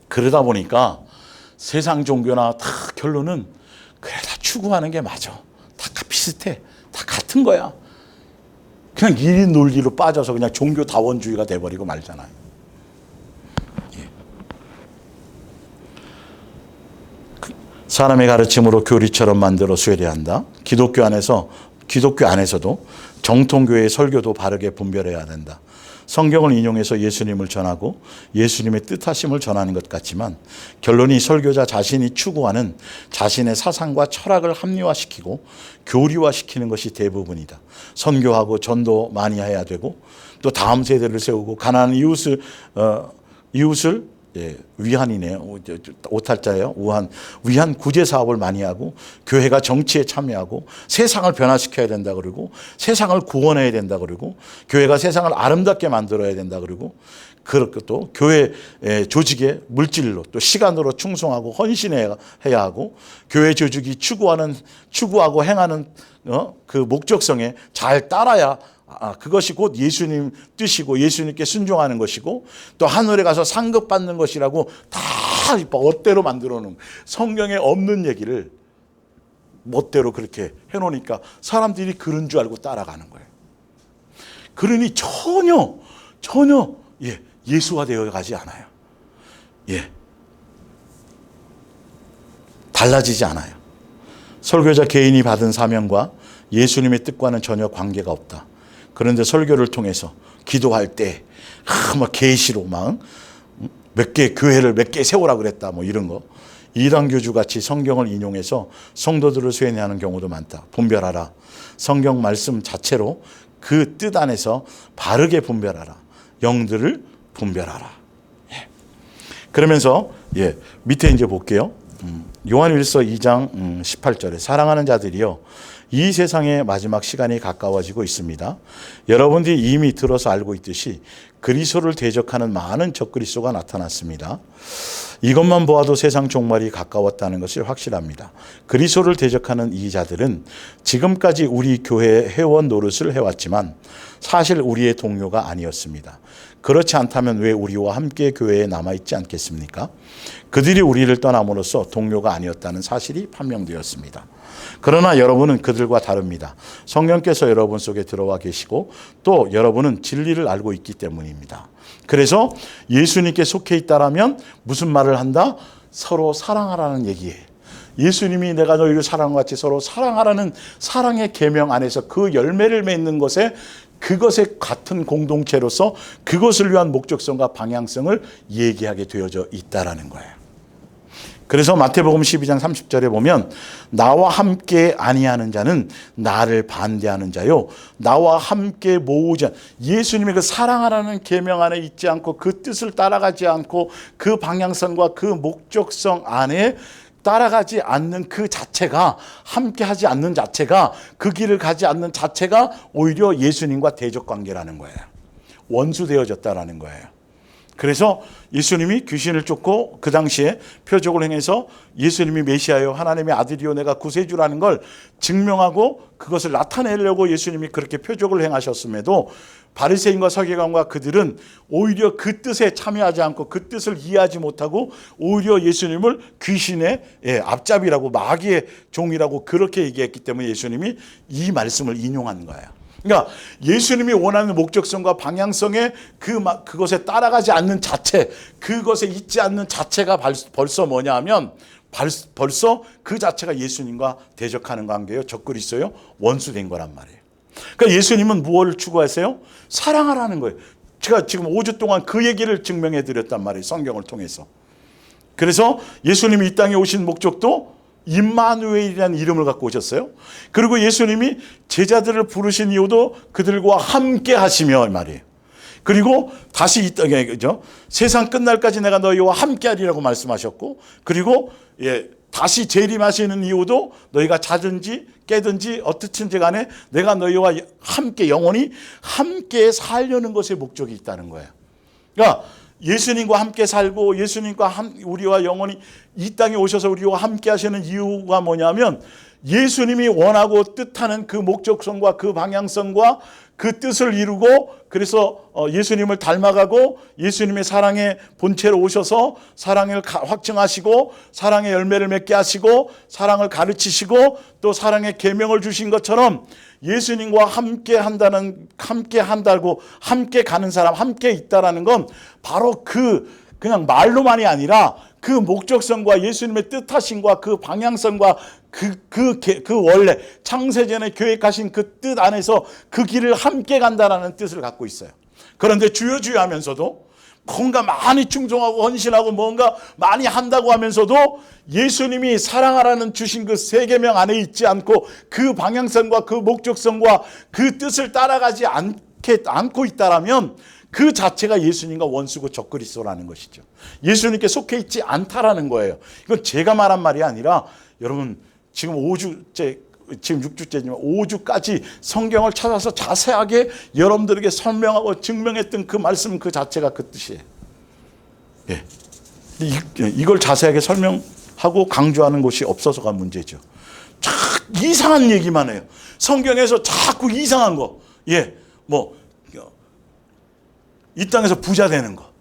S1: 그러다 보니까 세상 종교나 다 결론은 그래 다 추구하는 게 맞아. 다 비슷해. 다 같은 거야. 그냥 일인 논리로 빠져서 그냥 종교다원주의가 돼버리고 말잖아요. 사람의 가르침으로 교리처럼 만들어 수행해야 한다. 기독교 안에서도 정통교회의 설교도 바르게 분별해야 된다. 성경을 인용해서 예수님을 전하고 예수님의 뜻하심을 전하는 것 같지만 결론이 설교자 자신이 추구하는 자신의 사상과 철학을 합리화시키고 교리화시키는 것이 대부분이다. 선교하고 전도 많이 해야 되고 또 다음 세대를 세우고 가난한 이웃을 위한이네요. 오탈자예요. 위한 구제 사업을 많이 하고 교회가 정치에 참여하고 세상을 변화시켜야 된다 그러고 세상을 구원해야 된다 그러고 교회가 세상을 아름답게 만들어야 된다 그러고 그렇게 또 교회 조직의 물질로 또 시간으로 충성하고 헌신해야 하고 교회 조직이 추구하고 행하는 그 목적성에 잘 따라야 그것이 곧 예수님 뜻이고 예수님께 순종하는 것이고 또 하늘에 가서 상급 받는 것이라고 다 멋대로 만들어 놓은 성경에 없는 얘기를 멋대로 그렇게 해놓으니까 사람들이 그런 줄 알고 따라가는 거예요. 그러니 전혀 예수화되어 가지 않아요. 달라지지 않아요. 설교자 개인이 받은 사명과 예수님의 뜻과는 전혀 관계가 없다. 그런데 설교를 통해서 기도할 때 계시로 교회를 몇 개 세우라 그랬다 이런 거 이단교주 같이 성경을 인용해서 성도들을 쇠뇌하는 경우도 많다. 분별하라. 성경 말씀 자체로 그 뜻 안에서 바르게 분별하라. 영들을 분별하라. 그러면서 밑에 이제 볼게요. 요한일서 2장 18절에 사랑하는 자들이여 이 세상의 마지막 시간이 가까워지고 있습니다. 여러분들이 이미 들어서 알고 있듯이 그리스도를 대적하는 많은 적그리스도가 나타났습니다. 이것만 보아도 세상 종말이 가까웠다는 것이 확실합니다. 그리스도를 대적하는 이 자들은 지금까지 우리 교회 회원 노릇을 해왔지만 사실 우리의 동료가 아니었습니다. 그렇지 않다면 왜 우리와 함께 교회에 남아있지 않겠습니까? 그들이 우리를 떠남으로써 동료가 아니었다는 사실이 판명되었습니다. 그러나 여러분은 그들과 다릅니다. 성령께서 여러분 속에 들어와 계시고 또 여러분은 진리를 알고 있기 때문입니다. 그래서 예수님께 속해 있다라면 무슨 말을 한다? 서로 사랑하라는 얘기예요. 예수님이 내가 너희를 사랑과 같이 서로 사랑하라는 사랑의 계명 안에서 그 열매를 맺는 것에 그것의 같은 공동체로서 그것을 위한 목적성과 방향성을 얘기하게 되어져 있다라는 거예요. 그래서 마태복음 12장 30절에 보면 나와 함께 아니하는 자는 나를 반대하는 자요 나와 함께 모으지 예수님의 그 사랑하라는 계명 안에 있지 않고 그 뜻을 따라가지 않고 그 방향성과 그 목적성 안에 따라가지 않는 그 자체가 함께하지 않는 자체가 그 길을 가지 않는 자체가 오히려 예수님과 대적 관계라는 거예요. 원수 되어졌다라는 거예요. 그래서 예수님이 귀신을 쫓고 그 당시에 표적을 행해서 예수님이 메시아요, 하나님의 아들이요, 내가 구세주라는 걸 증명하고 그것을 나타내려고 예수님이 그렇게 표적을 행하셨음에도 바리새인과 서기관과 그들은 오히려 그 뜻에 참여하지 않고 그 뜻을 이해하지 못하고 오히려 예수님을 귀신의 앞잡이라고, 마귀의 종이라고 그렇게 얘기했기 때문에 예수님이 이 말씀을 인용한 거예요. 그러니까 예수님이 원하는 목적성과 방향성에 그것에 따라가지 않는 자체, 그것에 있지 않는 자체가 벌써 뭐냐 하면 벌써 그 자체가 예수님과 대적하는 관계요, 적그리스도요, 원수된 거란 말이에요. 그러니까 예수님은 무엇을 추구하세요? 사랑하라는 거예요. 제가 지금 5주 동안 그 얘기를 증명해 드렸단 말이에요, 성경을 통해서. 그래서 예수님이 이 땅에 오신 목적도 임마누엘이라는 이름을 갖고 오셨어요. 그리고 예수님이 제자들을 부르신 이유도 그들과 함께 하시며 말이에요. 그리고 다시 이 땅에, 그죠? 세상 끝날까지 내가 너희와 함께 하리라고 말씀하셨고, 그리고 다시 재림하시는 이유도 너희가 자든지 깨든지 어떻든지 간에 내가 너희와 함께 영원히 함께 살려는 것에 목적이 있다는 거예요. 그러니까 예수님과 함께 살고 예수님과 우리와 영원히 이 땅에 오셔서 우리와 함께 하시는 이유가 뭐냐면 예수님이 원하고 뜻하는 그 목적성과 그 방향성과 그 뜻을 이루고, 그래서 예수님을 닮아가고 예수님의 사랑의 본체로 오셔서 사랑을 확증하시고 사랑의 열매를 맺게 하시고 사랑을 가르치시고 또 사랑의 계명을 주신 것처럼 예수님과 함께 한다고 함께 가는 사람, 함께 있다라는 건 바로 그냥 말로만이 아니라 그 목적성과 예수님의 뜻하심과 그 방향성과 그 원래 창세전에 계획하신 그 뜻 안에서 그 길을 함께 간다라는 뜻을 갖고 있어요. 그런데 주여 하면서도 뭔가 많이 충성하고 헌신하고 뭔가 많이 한다고 하면서도 예수님이 사랑하라는 주신 그 세 계명 안에 있지 않고 그 방향성과 그 목적성과 그 뜻을 따라가지 않고 있다라면 그 자체가 예수님과 원수고 적그리스도라는 것이죠. 예수님께 속해 있지 않다라는 거예요. 이건 제가 말한 말이 아니라 여러분 지금 5주째, 지금 6주째지만 5주까지 성경을 찾아서 자세하게 여러분들에게 설명하고 증명했던 그 말씀 그 자체가 그 뜻이에요. 예. 이걸 자세하게 설명하고 강조하는 곳이 없어서가 문제죠. 이상한 얘기만 해요. 성경에서 자꾸 이상한 거. 이 땅에서 부자 되는 거.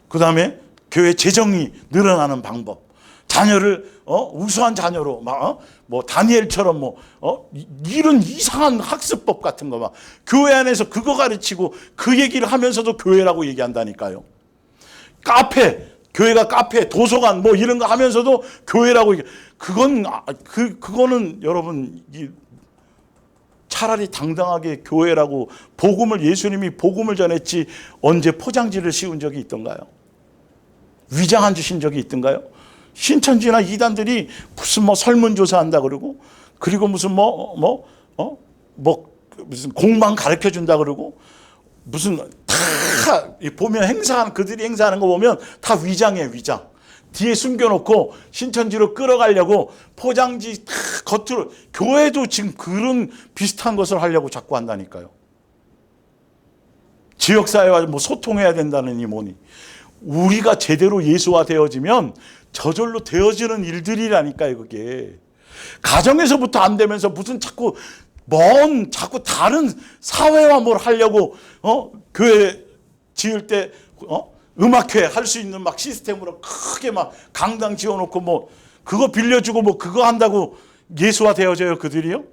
S1: 그 다음에 교회 재정이 늘어나는 방법. 자녀를 우수한 자녀로 다니엘처럼 이런 이상한 학습법 같은 거 교회 안에서 그거 가르치고 그 얘기를 하면서도 교회라고 얘기한다니까요. 교회가 카페, 도서관 이런 거 하면서도 교회라고 그거는 여러분 차라리 당당하게 교회라고 예수님이 복음을 전했지 언제 포장지를 씌운 적이 있던가요? 위장한 주신 적이 있던가요? 신천지나 이단들이 무슨 설문조사 한다 그러고, 그리고 무슨 무슨 공방 가르쳐 준다 그러고, 무슨 다 보면 그들이 행사하는 거 보면 다 위장이에요, 위장. 뒤에 숨겨놓고 신천지로 끌어가려고 포장지 다 겉으로, 교회도 지금 그런 비슷한 것을 하려고 자꾸 한다니까요. 지역사회와 소통해야 된다느니 뭐니. 우리가 제대로 예수화 되어지면 저절로 되어지는 일들이라니까요, 그게. 가정에서부터 안 되면서 무슨 자꾸 다른 사회와 뭘 하려고, 교회 지을 때, 음악회 할 수 있는 시스템으로 크게 강당 지어놓고 그거 빌려주고 그거 한다고 예수화 되어져요, 그들이요?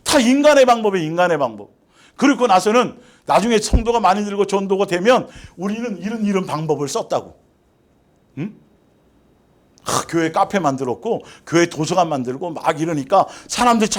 S1: 다 인간의 방법이에요, 인간의 방법. 그리고 나서는 나중에 성도가 많이 들고 전도가 되면 우리는 이런 방법을 썼다고. 응? 교회 카페 만들었고 교회 도서관 만들고 이러니까 사람들이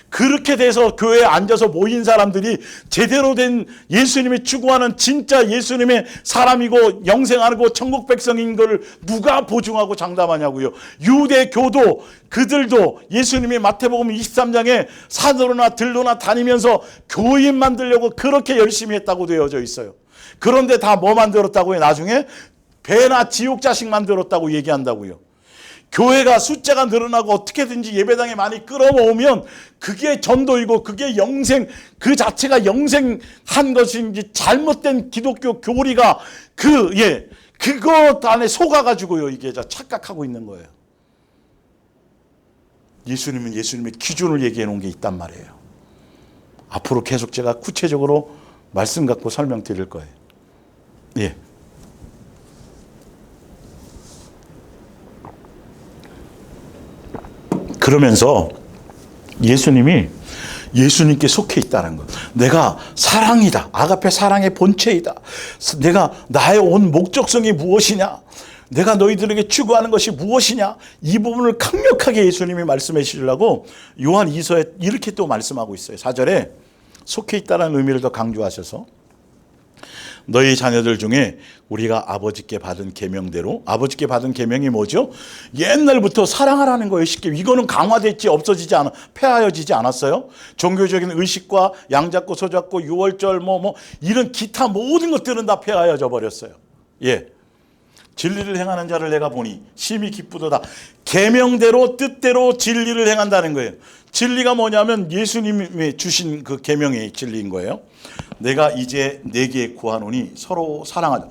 S1: 그렇게 돼서 교회에 앉아서 모인 사람들이 제대로 된 예수님이 추구하는 진짜 예수님의 사람이고 영생하고 천국 백성인 걸 누가 보증하고 장담하냐고요. 유대교도 그들도 예수님이 마태복음 23장에 산으로나 들로나 다니면서 교인 만들려고 그렇게 열심히 했다고 되어져 있어요. 그런데 다 만들었다고요? 나중에 배나 지옥 자식 만들었다고 얘기한다고요. 교회가 숫자가 늘어나고 어떻게든지 예배당에 많이 끌어모으면 그게 전도이고 그게 영생, 그 자체가 영생한 것인지 잘못된 기독교 교리가 그것 안에 속아가지고요, 이게 착각하고 있는 거예요. 예수님은 예수님의 기준을 얘기해 놓은 게 있단 말이에요. 앞으로 계속 제가 구체적으로 말씀 갖고 설명드릴 거예요. 예. 그러면서 예수님께 속해 있다는 거. 내가 사랑이다. 아가페 사랑의 본체이다. 내가 나의 온 목적성이 무엇이냐? 내가 너희들에게 추구하는 것이 무엇이냐? 이 부분을 강력하게 예수님이 말씀해 주시려고 요한 2서에 이렇게 또 말씀하고 있어요. 4절에 속해 있다는 의미를 더 강조하셔서 너희 자녀들 중에 우리가 아버지께 받은 계명대로, 아버지께 받은 계명이 뭐죠? 옛날부터 사랑하라는 거예요. 쉽게 이거는 강화됐지 없어지지 않아, 폐하여지지 않았어요. 종교적인 의식과 양잡고 소잡고 유월절 이런 기타 모든 것들은 다 폐하여져 버렸어요. 예. 진리를 행하는 자를 내가 보니 심히 기쁘도다. 계명대로 뜻대로 진리를 행한다는 거예요. 진리가 뭐냐면 예수님이 주신 그 계명이 진리인 거예요. 내가 이제 내게 구하노니 서로 사랑하자.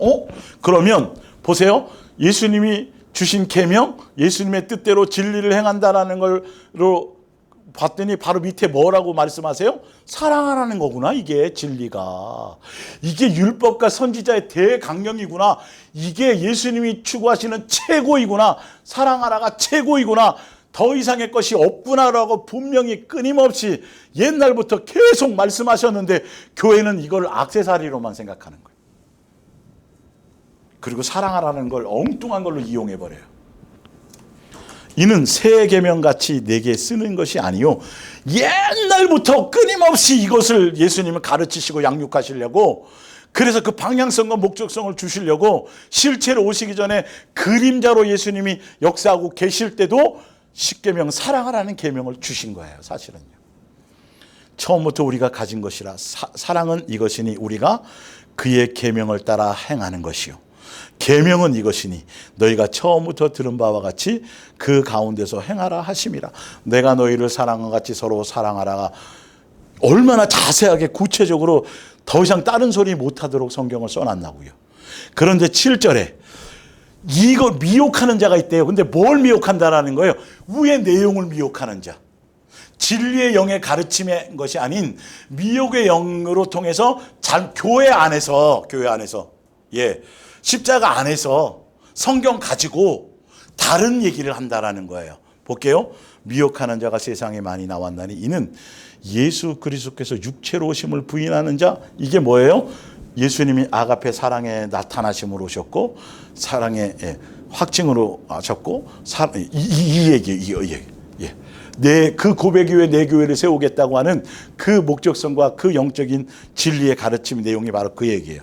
S1: 그러면 보세요. 예수님이 주신 계명, 예수님의 뜻대로 진리를 행한다라는 걸로 봤더니 바로 밑에 뭐라고 말씀하세요? 사랑하라는 거구나. 이게 진리가. 이게 율법과 선지자의 대강령이구나. 이게 예수님이 추구하시는 최고이구나. 사랑하라가 최고이구나. 더 이상의 것이 없구나라고 분명히 끊임없이 옛날부터 계속 말씀하셨는데 교회는 이걸 액세서리로만 생각하는 거예요. 그리고 사랑하라는 걸 엉뚱한 걸로 이용해버려요. 이는 새 계명같이 내게 쓰는 것이 아니요 옛날부터 끊임없이 이것을 예수님은 가르치시고 양육하시려고, 그래서 그 방향성과 목적성을 주시려고 실체로 오시기 전에 그림자로 예수님이 역사하고 계실 때도 십계명 사랑하라는 계명을 주신 거예요. 사실은요. 처음부터 우리가 가진 것이라 사랑은 이것이니 우리가 그의 계명을 따라 행하는 것이요 계명은 이것이니 너희가 처음부터 들은 바와 같이 그 가운데서 행하라 하심이라. 내가 너희를 사랑과 같이 서로 사랑하라가 얼마나 자세하게 구체적으로 더 이상 다른 소리 못하도록 성경을 써놨나고요. 그런데 7절에 이거 미혹하는 자가 있대요. 근데 뭘 미혹한다라는 거예요? 위의 내용을 미혹하는 자. 진리의 영의 가르침의 것이 아닌 미혹의 영으로 통해서 교회 안에서 십자가 안에서 성경 가지고 다른 얘기를 한다라는 거예요. 볼게요. 미혹하는 자가 세상에 많이 나왔나니 이는 예수 그리스도께서 육체로 오심을 부인하는 자. 이게 뭐예요? 예수님이 아가페 사랑의 나타나심으로 오셨고 사랑의 확증으로 하셨고 이 얘기. 그 고백 위에 내 교회를 세우겠다고 하는 그 목적성과 그 영적인 진리의 가르침 내용이 바로 그 얘기예요.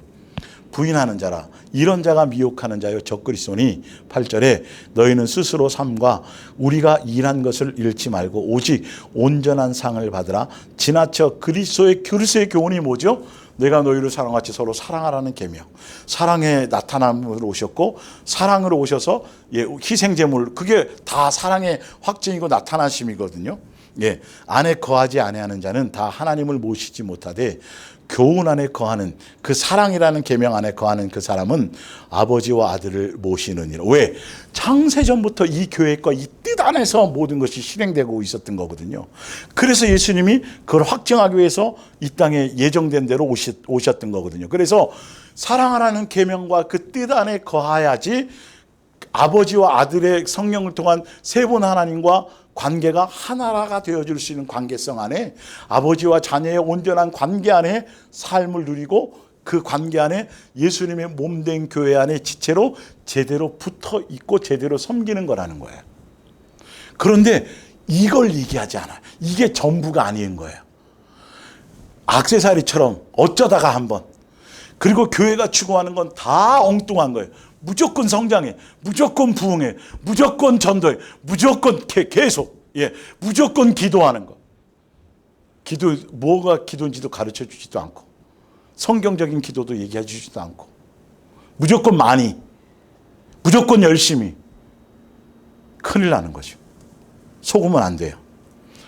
S1: 부인하는 자라. 이런 자가 미혹하는 자요 적그리스도니 8절에 너희는 스스로 삶과 우리가 일한 것을 잃지 말고 오직 온전한 상을 받으라. 지나쳐 그리스도의 교훈이 뭐죠? 내가 너희를 사랑같이 서로 사랑하라는 계명. 사랑의 나타남으로 오셨고 사랑으로 오셔서 희생제물, 그게 다 사랑의 확증이고 나타나심이거든요. 안에 거하지 아니하는 자는 다 하나님을 모시지 못하되 교훈 안에 거하는 그 사랑이라는 계명 안에 거하는 그 사람은 아버지와 아들을 모시느니라. 왜? 창세전부터 이 교회과 이 뜻 안에서 모든 것이 실행되고 있었던 거거든요. 그래서 예수님이 그걸 확증하기 위해서 이 땅에 예정된 대로 오셨던 거거든요. 그래서 사랑하라는 계명과 그 뜻 안에 거하야지 아버지와 아들의 성령을 통한 세 분 하나님과 관계가 하나가 되어줄 수 있는 관계성 안에, 아버지와 자녀의 온전한 관계 안에 삶을 누리고 그 관계 안에 예수님의 몸된 교회 안에 지체로 제대로 붙어 있고 제대로 섬기는 거라는 거예요. 그런데 이걸 얘기하지 않아요. 이게 전부가 아닌 거예요. 액세서리처럼 어쩌다가 한번. 그리고 교회가 추구하는 건 다 엉뚱한 거예요. 무조건 성장해, 무조건 부흥해, 무조건 전도해, 무조건 계속, 무조건 기도하는 거. 뭐가 기도인지도 가르쳐 주지도 않고, 성경적인 기도도 얘기해 주지도 않고, 무조건 많이, 무조건 열심히. 큰일 나는 거죠. 속으면 안 돼요.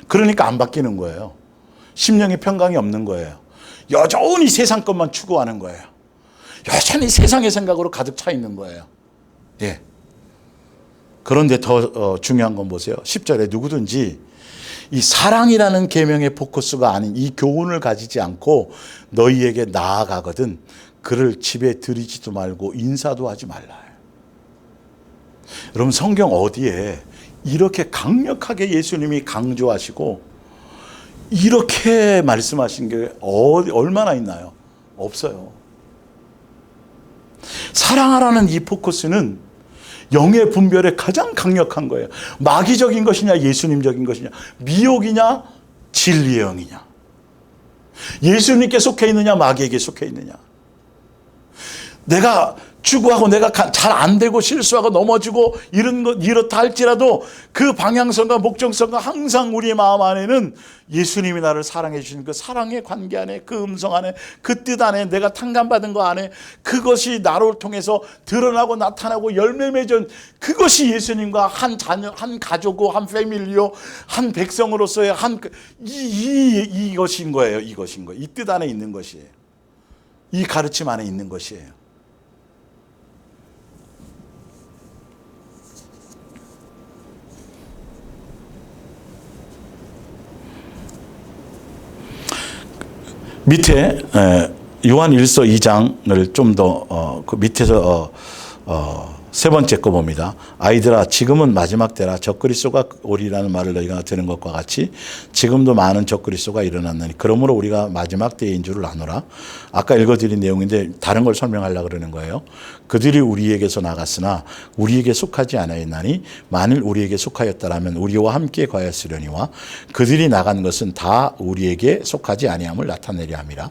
S1: 그러니까 안 바뀌는 거예요. 심령의 평강이 없는 거예요. 여전히 세상 것만 추구하는 거예요. 여전히 세상의 생각으로 가득 차 있는 거예요. 예. 그런데 더 중요한 건 보세요. 10절에 누구든지 이 사랑이라는 계명의 포커스가 아닌 이 교훈을 가지지 않고 너희에게 나아가거든 그를 집에 들이지도 말고 인사도 하지 말라. 여러분 성경 어디에 이렇게 강력하게 예수님이 강조하시고 이렇게 말씀하신 게 얼마나 있나요? 없어요. 사랑하라는 이 포커스는 영의 분별에 가장 강력한 거예요. 마귀적인 것이냐 예수님적인 것이냐, 미혹이냐 진리의 영이냐, 예수님께 속해 있느냐 마귀에게 속해 있느냐. 내가 추구하고 내가 잘 안 되고 실수하고 넘어지고 이렇다 할지라도 그 방향성과 목적성과 항상 우리의 마음 안에는 예수님이 나를 사랑해 주신 그 사랑의 관계 안에, 그 음성 안에, 그 뜻 안에, 내가 탕감받은 거 안에 그것이 나를 통해서 드러나고 나타나고 열매 맺은 그것이 예수님과 한 자녀, 한 가족고, 한 패밀리요, 한 백성으로서의 이것인 거예요. 이것인 거예요. 이 뜻 안에 있는 것이에요. 이 가르침 안에 있는 것이에요. 밑에 요한 1서 2장을 좀 더 그 밑에서 세 번째 거 봅니다. 아이들아 지금은 마지막 때라 적그리스도가 오리라는 말을 너희가 들은 것과 같이 지금도 많은 적그리스도가 일어났느니 그러므로 우리가 마지막 때인 줄을 아노라. 아까 읽어드린 내용인데 다른 걸 설명하려고 그러는 거예요. 그들이 우리에게서 나갔으나 우리에게 속하지 않았나니 만일 우리에게 속하였다라면 우리와 함께 거하였으려니와 그들이 나간 것은 다 우리에게 속하지 아니함을 나타내려 함이라.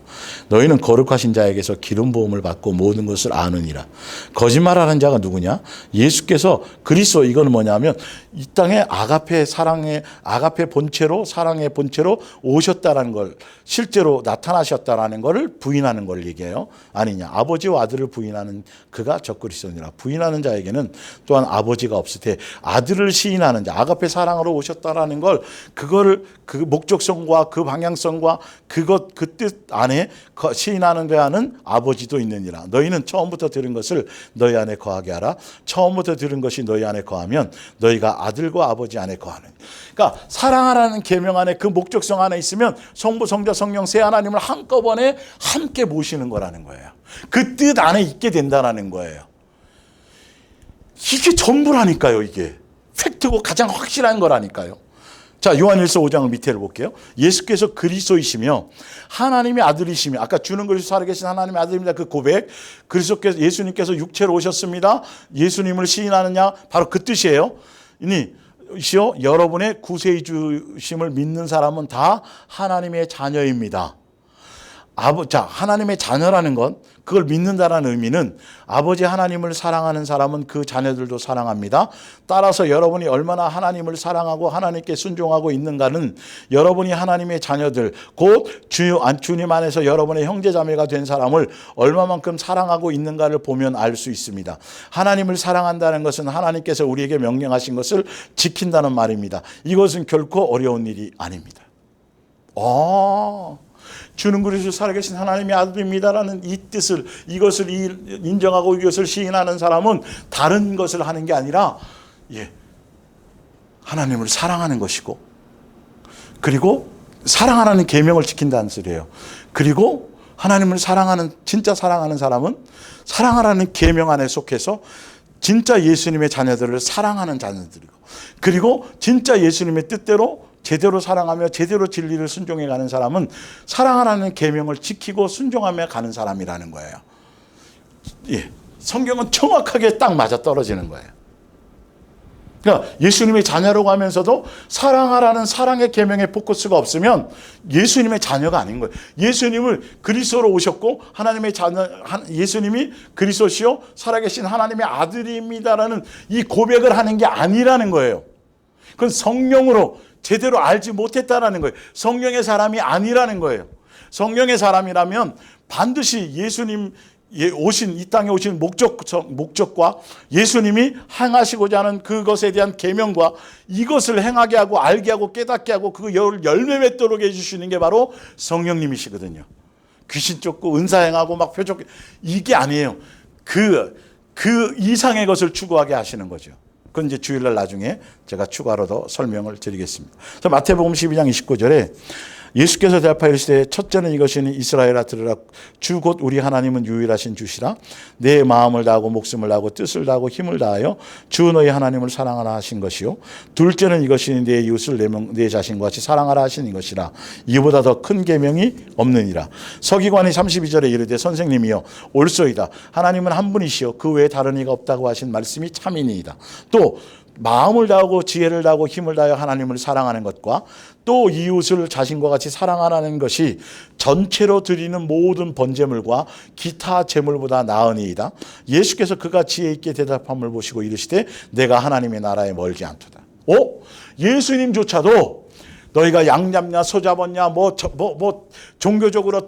S1: 너희는 거룩하신 자에게서 기름 부음을 받고 모든 것을 아느니라. 거짓말하는 자가 누구냐? 예수께서 그리스도, 이건 뭐냐면 이 땅에 아가페 사랑의 아가페 본체로, 사랑의 본체로 오셨다라는 걸, 실제로 나타나셨다라는 것을 부인하는 걸 얘기해요. 아니냐? 아버지와 아들을 부인하는 그가 적그리스도니라. 부인하는 자에게는 또한 아버지가 없을 때 아들을 시인하는 자, 아가페 사랑으로 오셨다라는 걸, 그거를 그 목적성과 그 방향성과 그것 그 뜻 안에 시인하는 데에는 아버지도 있느니라. 너희는 처음부터 들은 것을 너희 안에 거하게 하라. 처음부터 들은 것이 너희 안에 거하면 너희가 아들과 아버지 안에 거하는. 그러니까 사랑하라는 계명 안에, 그 목적성 안에 있으면 성부, 성자, 성령 세 하나님을 한꺼번에 함께 모시는 거라는 거예요. 그 뜻 안에 있게 된다는 거예요. 이게 전부라니까요. 이게 팩트고 가장 확실한 거라니까요. 자, 요한일서 5장을 밑에를 볼게요. 예수께서 그리스도이시며 하나님의 아들이시며, 아까 주는 그리스도 살아계신 하나님의 아들입니다. 그 고백, 그리스도께서, 예수님께서 육체로 오셨습니다. 예수님을 시인하느냐, 바로 그 뜻이에요. 이시여 여러분의 구세주 주심을 믿는 사람은 다 하나님의 자녀입니다. 자, 하나님의 자녀라는 건, 그걸 믿는다라는 의미는 아버지 하나님을 사랑하는 사람은 그 자녀들도 사랑합니다. 따라서 여러분이 얼마나 하나님을 사랑하고 하나님께 순종하고 있는가는 여러분이 하나님의 자녀들, 곧 주님 안에서 여러분의 형제자매가 된 사람을 얼마만큼 사랑하고 있는가를 보면 알 수 있습니다. 하나님을 사랑한다는 것은 하나님께서 우리에게 명령하신 것을 지킨다는 말입니다. 이것은 결코 어려운 일이 아닙니다. 주는 그리스도 살아계신 하나님의 아들입니다라는 이 뜻을, 이것을 인정하고 이것을 시인하는 사람은 다른 것을 하는 게 아니라 하나님을 사랑하는 것이고, 그리고 사랑하라는 계명을 지킨다는 소리예요. 그리고 하나님을 사랑하는, 진짜 사랑하는 사람은 사랑하라는 계명 안에 속해서 진짜 예수님의 자녀들을 사랑하는 자녀들이고, 그리고 진짜 예수님의 뜻대로 제대로 사랑하며 제대로 진리를 순종해 가는 사람은 사랑하라는 계명을 지키고 순종하며 가는 사람이라는 거예요. 성경은 정확하게 딱 맞아 떨어지는 거예요. 그러니까 예수님의 자녀라고 하면서도 사랑하라는 사랑의 계명의 포커스가 없으면 예수님의 자녀가 아닌 거예요. 예수님을 그리스도로 오셨고 하나님의 자녀, 예수님이 그리스도시요 살아계신 하나님의 아들입니다라는 이 고백을 하는 게 아니라는 거예요. 그건 성령으로 제대로 알지 못했다라는 거예요. 성령의 사람이 아니라는 거예요. 성령의 사람이라면 반드시 예수님 이 땅에 오신 목적과 예수님이 행하시고자 하는 그것에 대한 계명과 이것을 행하게 하고 알게 하고 깨닫게 하고 그 열매 맺도록 해주시는 게 바로 성령님이시거든요. 귀신 쫓고 은사 행하고 막 표적, 이게 아니에요. 그 이상의 것을 추구하게 하시는 거죠. 그건 이제 주일날 나중에 제가 추가로 더 설명을 드리겠습니다. 그래서 마태복음 12장 29절에 예수께서 대답하여 이르시되 첫째는 이것이니 이스라엘아 들으라. 주 곧 우리 하나님은 유일하신 주시라. 내 마음을 다하고 목숨을 다하고 뜻을 다하고 힘을 다하여 주 너희 하나님을 사랑하라 하신 것이요. 둘째는 이것이니 내 이웃을 내 자신과 같이 사랑하라 하신 것이라. 이보다 더 큰 계명이 없느니라. 서기관이 32절에 이르되 선생님이여 옳소이다. 하나님은 한 분이시요 그 외에 다른 이가 없다고 하신 말씀이 참이니이다. 또 마음을 다하고 지혜를 다하고 힘을 다하여 하나님을 사랑하는 것과 또 이웃을 자신과 같이 사랑하라는 것이 전체로 드리는 모든 번제물과 기타 제물보다 나으니이다. 예수께서 그가 지혜 있게 대답함을 보시고 이르시되 내가 하나님의 나라에 멀지 않도다. 예수님조차도 너희가 양 잡냐 소 잡았냐 종교적으로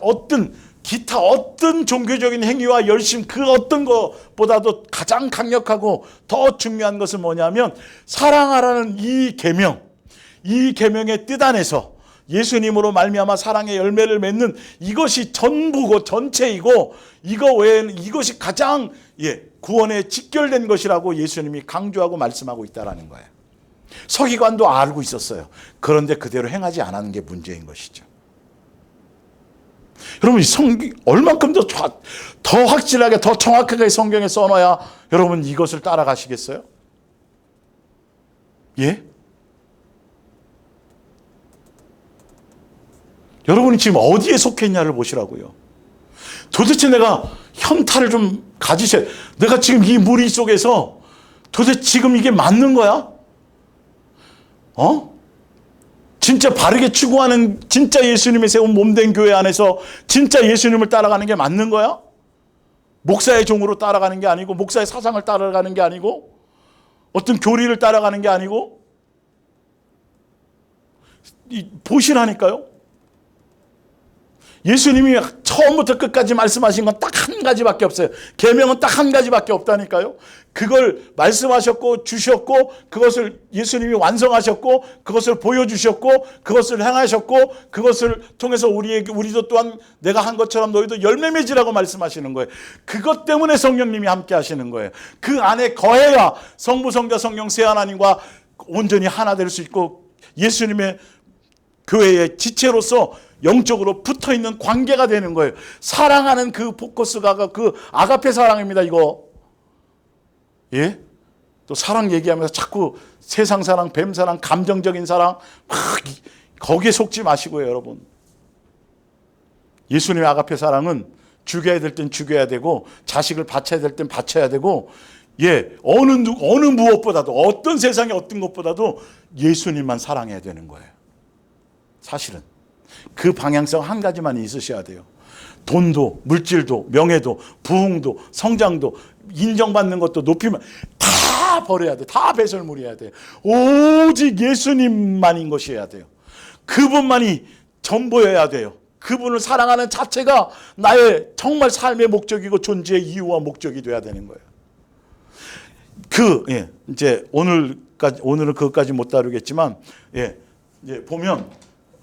S1: 어떤 기타 어떤 종교적인 행위와 열심 그 어떤 것보다도 가장 강력하고 더 중요한 것은 뭐냐면 사랑하라는 이 계명, 이 계명의 뜻 안에서 예수님으로 말미암아 사랑의 열매를 맺는 이것이 전부고 전체이고 이거 외에는 이것이 가장 구원에 직결된 것이라고 예수님이 강조하고 말씀하고 있다는 거예요. 서기관도 알고 있었어요. 그런데 그대로 행하지 않았는 게 문제인 것이죠. 여러분 얼만큼 더 확실하게 더 정확하게 성경에 써놔야 여러분 이것을 따라가시겠어요? 예? 여러분이 지금 어디에 속해 있냐를 보시라고요. 도대체 내가 현타를 좀 가지셔야, 내가 지금 이 무리 속에서 도대체 지금 이게 맞는 거야? 진짜 바르게 추구하는 진짜 예수님이 세운 몸된 교회 안에서 진짜 예수님을 따라가는 게 맞는 거야? 목사의 종으로 따라가는 게 아니고 목사의 사상을 따라가는 게 아니고 어떤 교리를 따라가는 게 아니고 보시라니까요. 예수님이 처음부터 끝까지 말씀하신 건 딱 한 가지밖에 없어요. 계명은 딱 한 가지밖에 없다니까요. 그걸 말씀하셨고 주셨고 그것을 예수님이 완성하셨고 그것을 보여주셨고 그것을 행하셨고 그것을 통해서 우리도 또한 내가 한 것처럼 너희도 열매 맺으라고 말씀하시는 거예요. 그것 때문에 성령님이 함께 하시는 거예요. 그 안에 거해야 성부 성자 성령 세 하나님과 온전히 하나 될 수 있고 예수님의 교회의 지체로서 영적으로 붙어있는 관계가 되는 거예요. 사랑하는 그 포커스가 그 아가페 사랑입니다. 이거. 예? 또 사랑 얘기하면서 자꾸 세상 사랑, 뱀 사랑, 감정적인 사랑 막 거기에 속지 마시고요, 여러분. 예수님의 아가페 사랑은 죽여야 될 땐 죽여야 되고 자식을 바쳐야 될 땐 바쳐야 되고 어느 무엇보다도 어떤 세상의 어떤 것보다도 예수님만 사랑해야 되는 거예요. 사실은 그 방향성 한 가지만 있으셔야 돼요. 돈도 물질도 명예도 부흥도 성장도 인정받는 것도 높이면 다 버려야 돼. 다 배설물이어야 돼요. 오직 예수님만인 것이어야 돼요. 그분만이 전부여야 돼요. 그분을 사랑하는 자체가 나의 정말 삶의 목적이고 존재의 이유와 목적이 돼야 되는 거예요. 이제 오늘은 그것까지 못 다루겠지만 이제 보면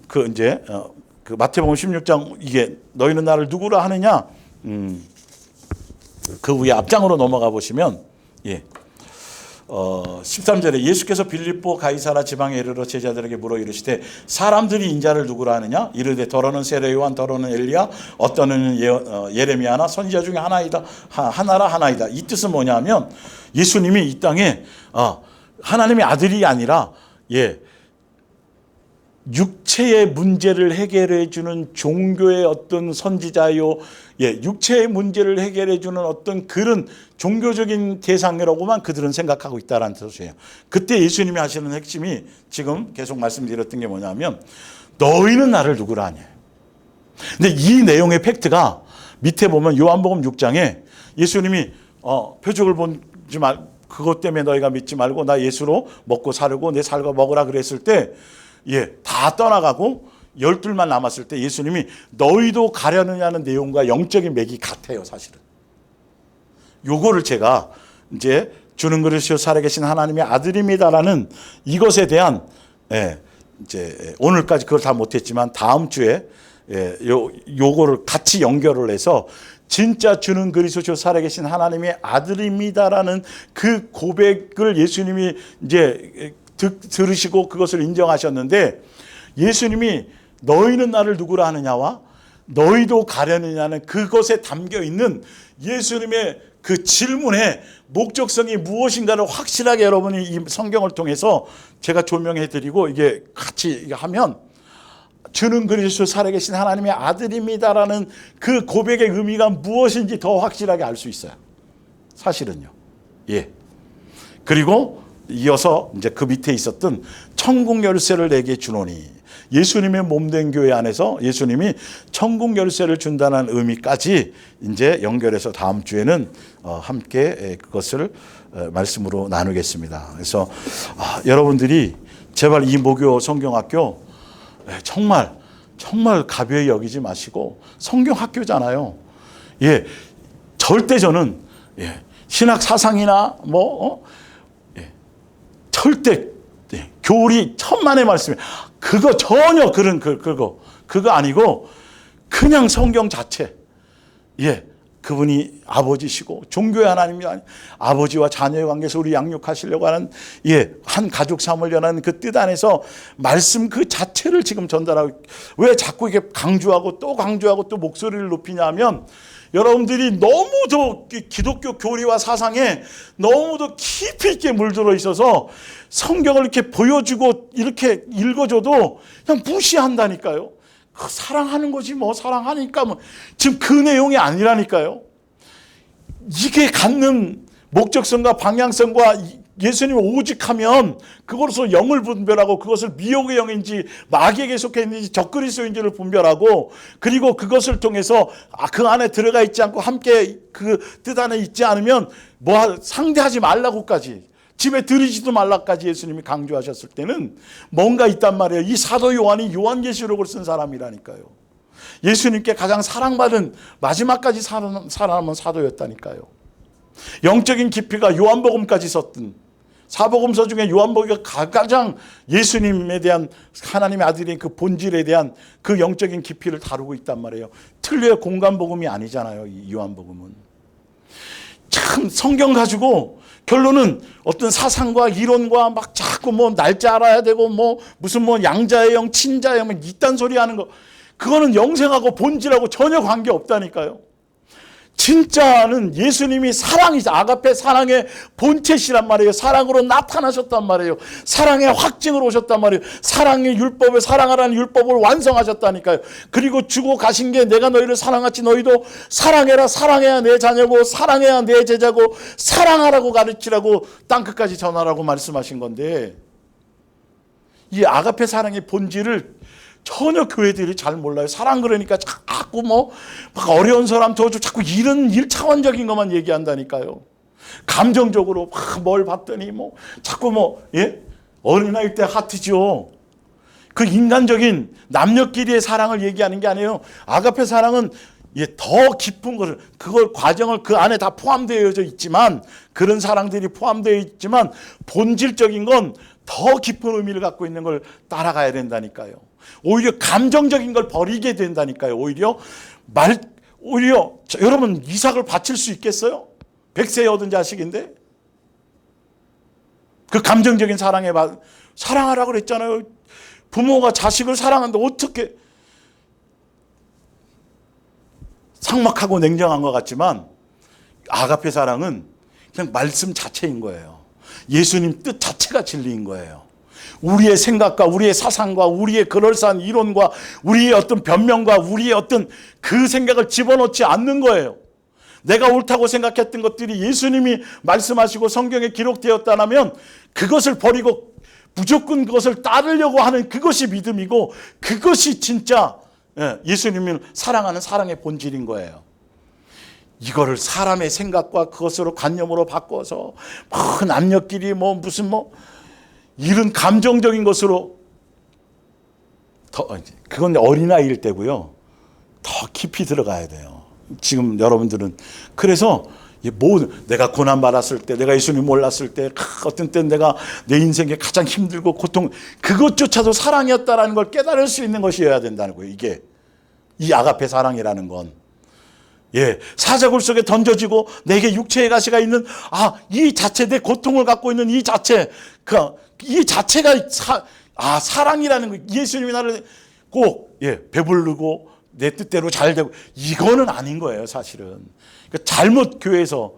S1: 그 마태복음 16장 이게 너희는 나를 누구라 하느냐 그 위에 앞장으로 넘어가 보시면 13절에 예수께서 빌립보 가이사라 지방에 이르러 제자들에게 물어 이르시되 사람들이 인자를 누구라 하느냐 이르되 더러는 세례 요한 더러는 엘리야 어떠는 예레미야나 선지자 중에 하나이다. 이 뜻은 뭐냐면 예수님이 이 땅에 하나님의 아들이 아니라 육체의 문제를 해결해 주는 종교의 어떤 선지자요, 육체의 문제를 해결해 주는 어떤 그런 종교적인 대상이라고만 그들은 생각하고 있다라는 뜻이에요. 그때 예수님이 하시는 핵심이 지금 계속 말씀드렸던 게 뭐냐면 너희는 나를 누구라 하냐. 근데 이 내용의 팩트가 밑에 보면 요한복음 6장에 예수님이 표적을 보지 말 그것 때문에 너희가 믿지 말고 나 예수로 먹고 사려고 내 살과 먹으라 그랬을 때 다 떠나가고 12만 남았을 때 예수님이 너희도 가려느냐는 내용과 영적인 맥이 같아요, 사실은. 요거를 제가 이제 주는 그리스도 살아계신 하나님의 아들입니다라는 이것에 대한 이제 오늘까지 그걸 다 못했지만 다음 주에 요거를 같이 연결을 해서 진짜 주는 그리스도 살아계신 하나님의 아들입니다라는 그 고백을 예수님이 이제 들으시고 그것을 인정하셨는데, 예수님이 너희는 나를 누구라 하느냐와 너희도 가려느냐는 그것에 담겨 있는 예수님의 그 질문의 목적성이 무엇인가를 확실하게 여러분이 이 성경을 통해서 제가 조명해 드리고 이게 같이 하면 주는 그리스도 살아계신 하나님의 아들입니다라는 그 고백의 의미가 무엇인지 더 확실하게 알 수 있어요, 사실은요. 예. 그리고 이어서 이제 그 밑에 있었던 천국 열쇠를 내게 주노니, 예수님의 몸된 교회 안에서 예수님이 천국 열쇠를 준다는 의미까지 이제 연결해서 다음 주에는 함께 그것을 말씀으로 나누겠습니다. 그래서 여러분들이 제발 이 모교 성경학교 정말 가벼이 여기지 마시고, 성경학교잖아요. 예, 절대 저는 신학 사상이나 절대 교리 천만의 말씀이 그거 전혀 그거 아니고 그냥 성경 자체. 그분이 아버지시고 종교의 하나님이 아버지와 자녀의 관계에서 우리 양육하시려고 하는 한 가족 삼으려는 그 뜻 안에서 말씀 그 자체를 지금 전달하고, 왜 자꾸 이게 강조하고 또 목소리를 높이냐 하면 여러분들이 너무도 기독교 교리와 사상에 너무도 깊이 있게 물들어 있어서 성경을 이렇게 보여주고 이렇게 읽어줘도 그냥 무시한다니까요. 사랑하는 거지 사랑하니까 지금 그 내용이 아니라니까요. 이게 갖는 목적성과 방향성과 예수님을 오직하면 그것으로 영을 분별하고 그것을 미혹의 영인지 마귀에게 속해 있는지 적그리스도인지를 분별하고, 그리고 그것을 통해서 그 안에 들어가 있지 않고 함께 그 뜻 안에 있지 않으면 상대하지 말라고까지, 집에 들이지도 말라까지 예수님이 강조하셨을 때는 뭔가 있단 말이에요. 이 사도 요한이 요한계시록을 쓴 사람이라니까요. 예수님께 가장 사랑받은 마지막까지 살아남은 사도였다니까요. 영적인 깊이가 요한복음까지 썼던 사복음서 중에 요한복음이 가장 예수님에 대한 하나님의 아들인 그 본질에 대한 그 영적인 깊이를 다루고 있단 말이에요. 틀려의 공간복음이 아니잖아요, 이 요한복음은. 참 성경 가지고 결론은 어떤 사상과 이론과 자꾸 날짜 알아야 되고 무슨 양자의 영, 친자의 영 이딴 소리 하는 거, 그거는 영생하고 본질하고 전혀 관계 없다니까요. 진짜는 예수님이 사랑이죠. 아가페 사랑의 본체시란 말이에요. 사랑으로 나타나셨단 말이에요. 사랑의 확증으로 오셨단 말이에요. 사랑의 율법을, 사랑하라는 율법을 완성하셨다니까요. 그리고 주고 가신 게 내가 너희를 사랑하지 너희도 사랑해라. 사랑해야 내 자녀고 사랑해야 내 제자고 사랑하라고 가르치라고 땅끝까지 전하라고 말씀하신 건데, 이 아가페 사랑의 본질을 전혀 교회들이 잘 몰라요. 사랑 그러니까 자꾸 어려운 사람 도와주고 자꾸 이런 일차원적인 것만 얘기한다니까요. 감정적으로 뭘 봤더니 자꾸 어린아이 때 하트죠. 그 인간적인 남녀끼리의 사랑을 얘기하는 게 아니에요. 아가페 사랑은 더 깊은 거를, 그걸 과정을 그 안에 다 포함되어 있지만, 그런 사랑들이 포함되어 있지만 본질적인 건 더 깊은 의미를 갖고 있는 걸 따라가야 된다니까요. 오히려 감정적인 걸 버리게 된다니까요. 오히려 여러분 이삭을 바칠 수 있겠어요? 100세에 얻은 자식인데 그 감정적인 사랑하라고 그랬잖아요. 부모가 자식을 사랑하는데 어떻게, 삭막하고 냉정한 것 같지만 아가페 사랑은 그냥 말씀 자체인 거예요. 예수님 뜻 자체가 진리인 거예요. 우리의 생각과 우리의 사상과 우리의 그럴싸한 이론과 우리의 어떤 변명과 우리의 어떤 그 생각을 집어넣지 않는 거예요. 내가 옳다고 생각했던 것들이 예수님이 말씀하시고 성경에 기록되었다면 그것을 버리고 무조건 그것을 따르려고 하는 그것이 믿음이고, 그것이 진짜 예수님을 사랑하는 사랑의 본질인 거예요. 이거를 사람의 생각과 그것으로 관념으로 바꿔서 남녀끼리 무슨 이런 감정적인 것으로 그건 어린아이일 때고요. 더 깊이 들어가야 돼요. 지금 여러분들은 그래서 내가 고난 받았을 때, 내가 예수님 몰랐을 때, 어떤 때는 내가 내 인생에 가장 힘들고 고통, 그것조차도 사랑이었다라는 걸 깨달을 수 있는 것이어야 된다는 거예요. 이게 이 아가페 사랑이라는 건. 사자굴 속에 던져지고 내게 육체의 가시가 있는 이 자체, 내 고통을 갖고 있는 이 자체, 이 자체가 사랑이라는 거. 예수님이 나를 꼭 배부르고 내 뜻대로 잘 되고, 이거는 아닌 거예요, 사실은. 그러니까 잘못 교회에서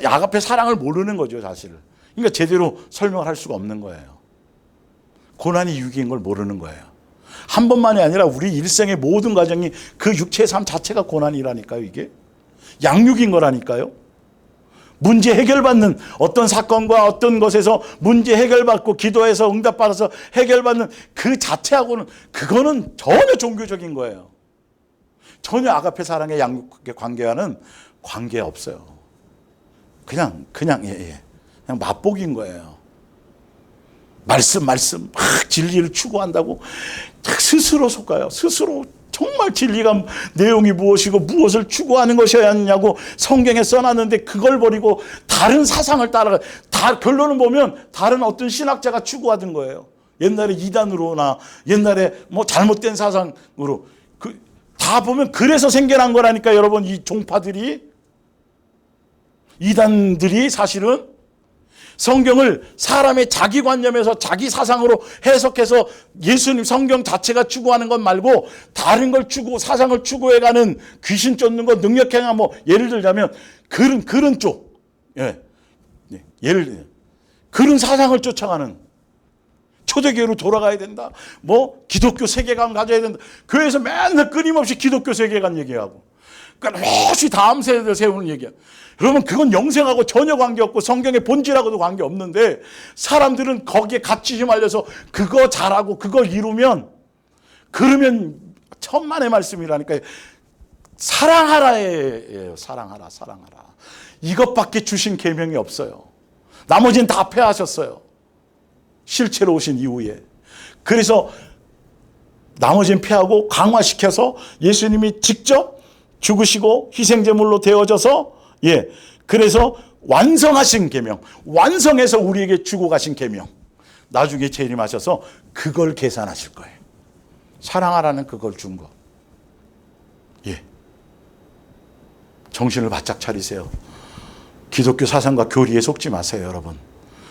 S1: 아가페 사랑을 모르는 거죠, 사실은. 그러니까 제대로 설명을 할 수가 없는 거예요. 고난이 유익인 걸 모르는 거예요. 한 번만이 아니라 우리 일생의 모든 과정이 그 육체의 삶 자체가 고난이라니까요, 이게. 양육인 거라니까요. 문제 해결받는 어떤 사건과 어떤 것에서 문제 해결받고 기도해서 응답받아서 해결받는 그 자체하고는, 그거는 전혀 종교적인 거예요. 전혀 아가페 사랑의 양육의 관계와는 관계 없어요. 그냥 맛보기인 거예요. 말씀 진리를 추구한다고 스스로 속아요. 스스로 정말 진리가 내용이 무엇이고 무엇을 추구하는 것이었냐고 성경에 써놨는데 그걸 버리고 다른 사상을 따라가. 결론은 보면 다른 어떤 신학자가 추구하던 거예요. 옛날에 이단으로나 옛날에 잘못된 사상으로 다 보면 그래서 생겨난 거라니까. 여러분, 이 종파들이, 이단들이 사실은 성경을 사람의 자기 관념에서 자기 사상으로 해석해서 예수님 성경 자체가 추구하는 것 말고 다른 걸 사상을 추구해가는, 귀신 쫓는 것, 능력 행한, 예를 들자면 그런 쪽, 예를 들면 그런 사상을 쫓아가는, 초대교회로 돌아가야 된다. 기독교 세계관 가져야 된다. 교회에서 맨날 끊임없이 기독교 세계관 얘기하고, 끊임없이 다음 세대를 세우는 얘기야. 여러분, 그건 영생하고 전혀 관계없고 성경의 본질하고도 관계없는데, 사람들은 거기에 같이 휘말려서 그거 잘하고 그거 이루면, 그러면 천만의 말씀이라니까요. 사랑하라예요. 사랑하라. 이것밖에 주신 계명이 없어요. 나머지는 다 폐하셨어요. 실체로 오신 이후에. 그래서 나머지는 폐하고 강화시켜서 예수님이 직접 죽으시고 희생제물로 되어져서, 그래서 완성하신 계명, 완성해서 우리에게 주고 가신 계명, 나중에 재림하셔서 그걸 계산하실 거예요. 사랑하라는 그걸 준 거. 정신을 바짝 차리세요. 기독교 사상과 교리에 속지 마세요, 여러분.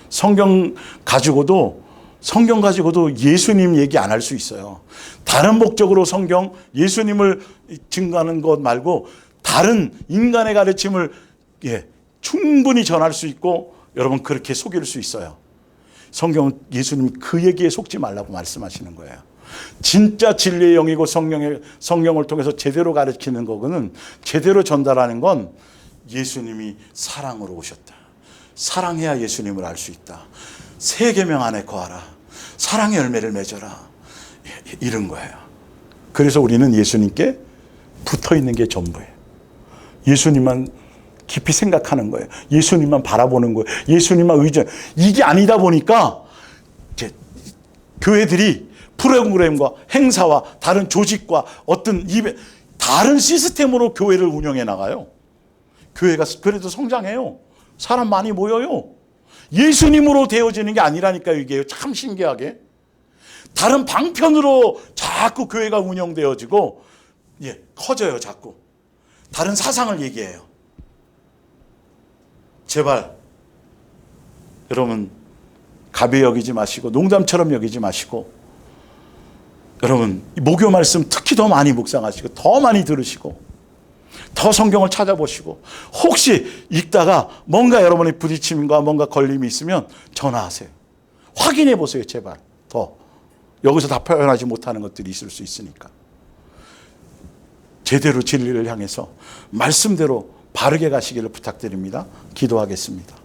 S1: 성경 가지고도 예수님 얘기 안 할 수 있어요. 다른 목적으로 성경, 예수님을 증거하는 것 말고 다른 인간의 가르침을 충분히 전할 수 있고, 여러분 그렇게 속일 수 있어요. 성경은 예수님 그 얘기에 속지 말라고 말씀하시는 거예요. 진짜 진리의 영이고 성령을 통해서 제대로 가르치는 거는, 제대로 전달하는 건 예수님이 사랑으로 오셨다. 사랑해야 예수님을 알 수 있다. 세 계명 안에 거하라. 사랑의 열매를 맺어라. 이런 거예요. 그래서 우리는 예수님께 붙어 있는 게 전부예요. 예수님만 깊이 생각하는 거예요. 예수님만 바라보는 거예요. 예수님만 의존. 이게 아니다 보니까 이제 교회들이 프로그램과 행사와 다른 조직과 어떤 다른 시스템으로 교회를 운영해 나가요. 교회가 그래도 성장해요. 사람 많이 모여요. 예수님으로 되어지는 게 아니라니까요. 이게 참 신기하게 다른 방편으로 자꾸 교회가 운영되어지고 커져요. 자꾸 다른 사상을 얘기해요. 제발 여러분 가벼이 여기지 마시고 농담처럼 여기지 마시고, 여러분 목요 말씀 특히 더 많이 묵상하시고 더 많이 들으시고 더 성경을 찾아보시고, 혹시 읽다가 뭔가 여러분의 부딪힘과 뭔가 걸림이 있으면 전화하세요. 확인해 보세요. 제발. 더 여기서 다 표현하지 못하는 것들이 있을 수 있으니까. 제대로 진리를 향해서 말씀대로 바르게 가시기를 부탁드립니다. 기도하겠습니다.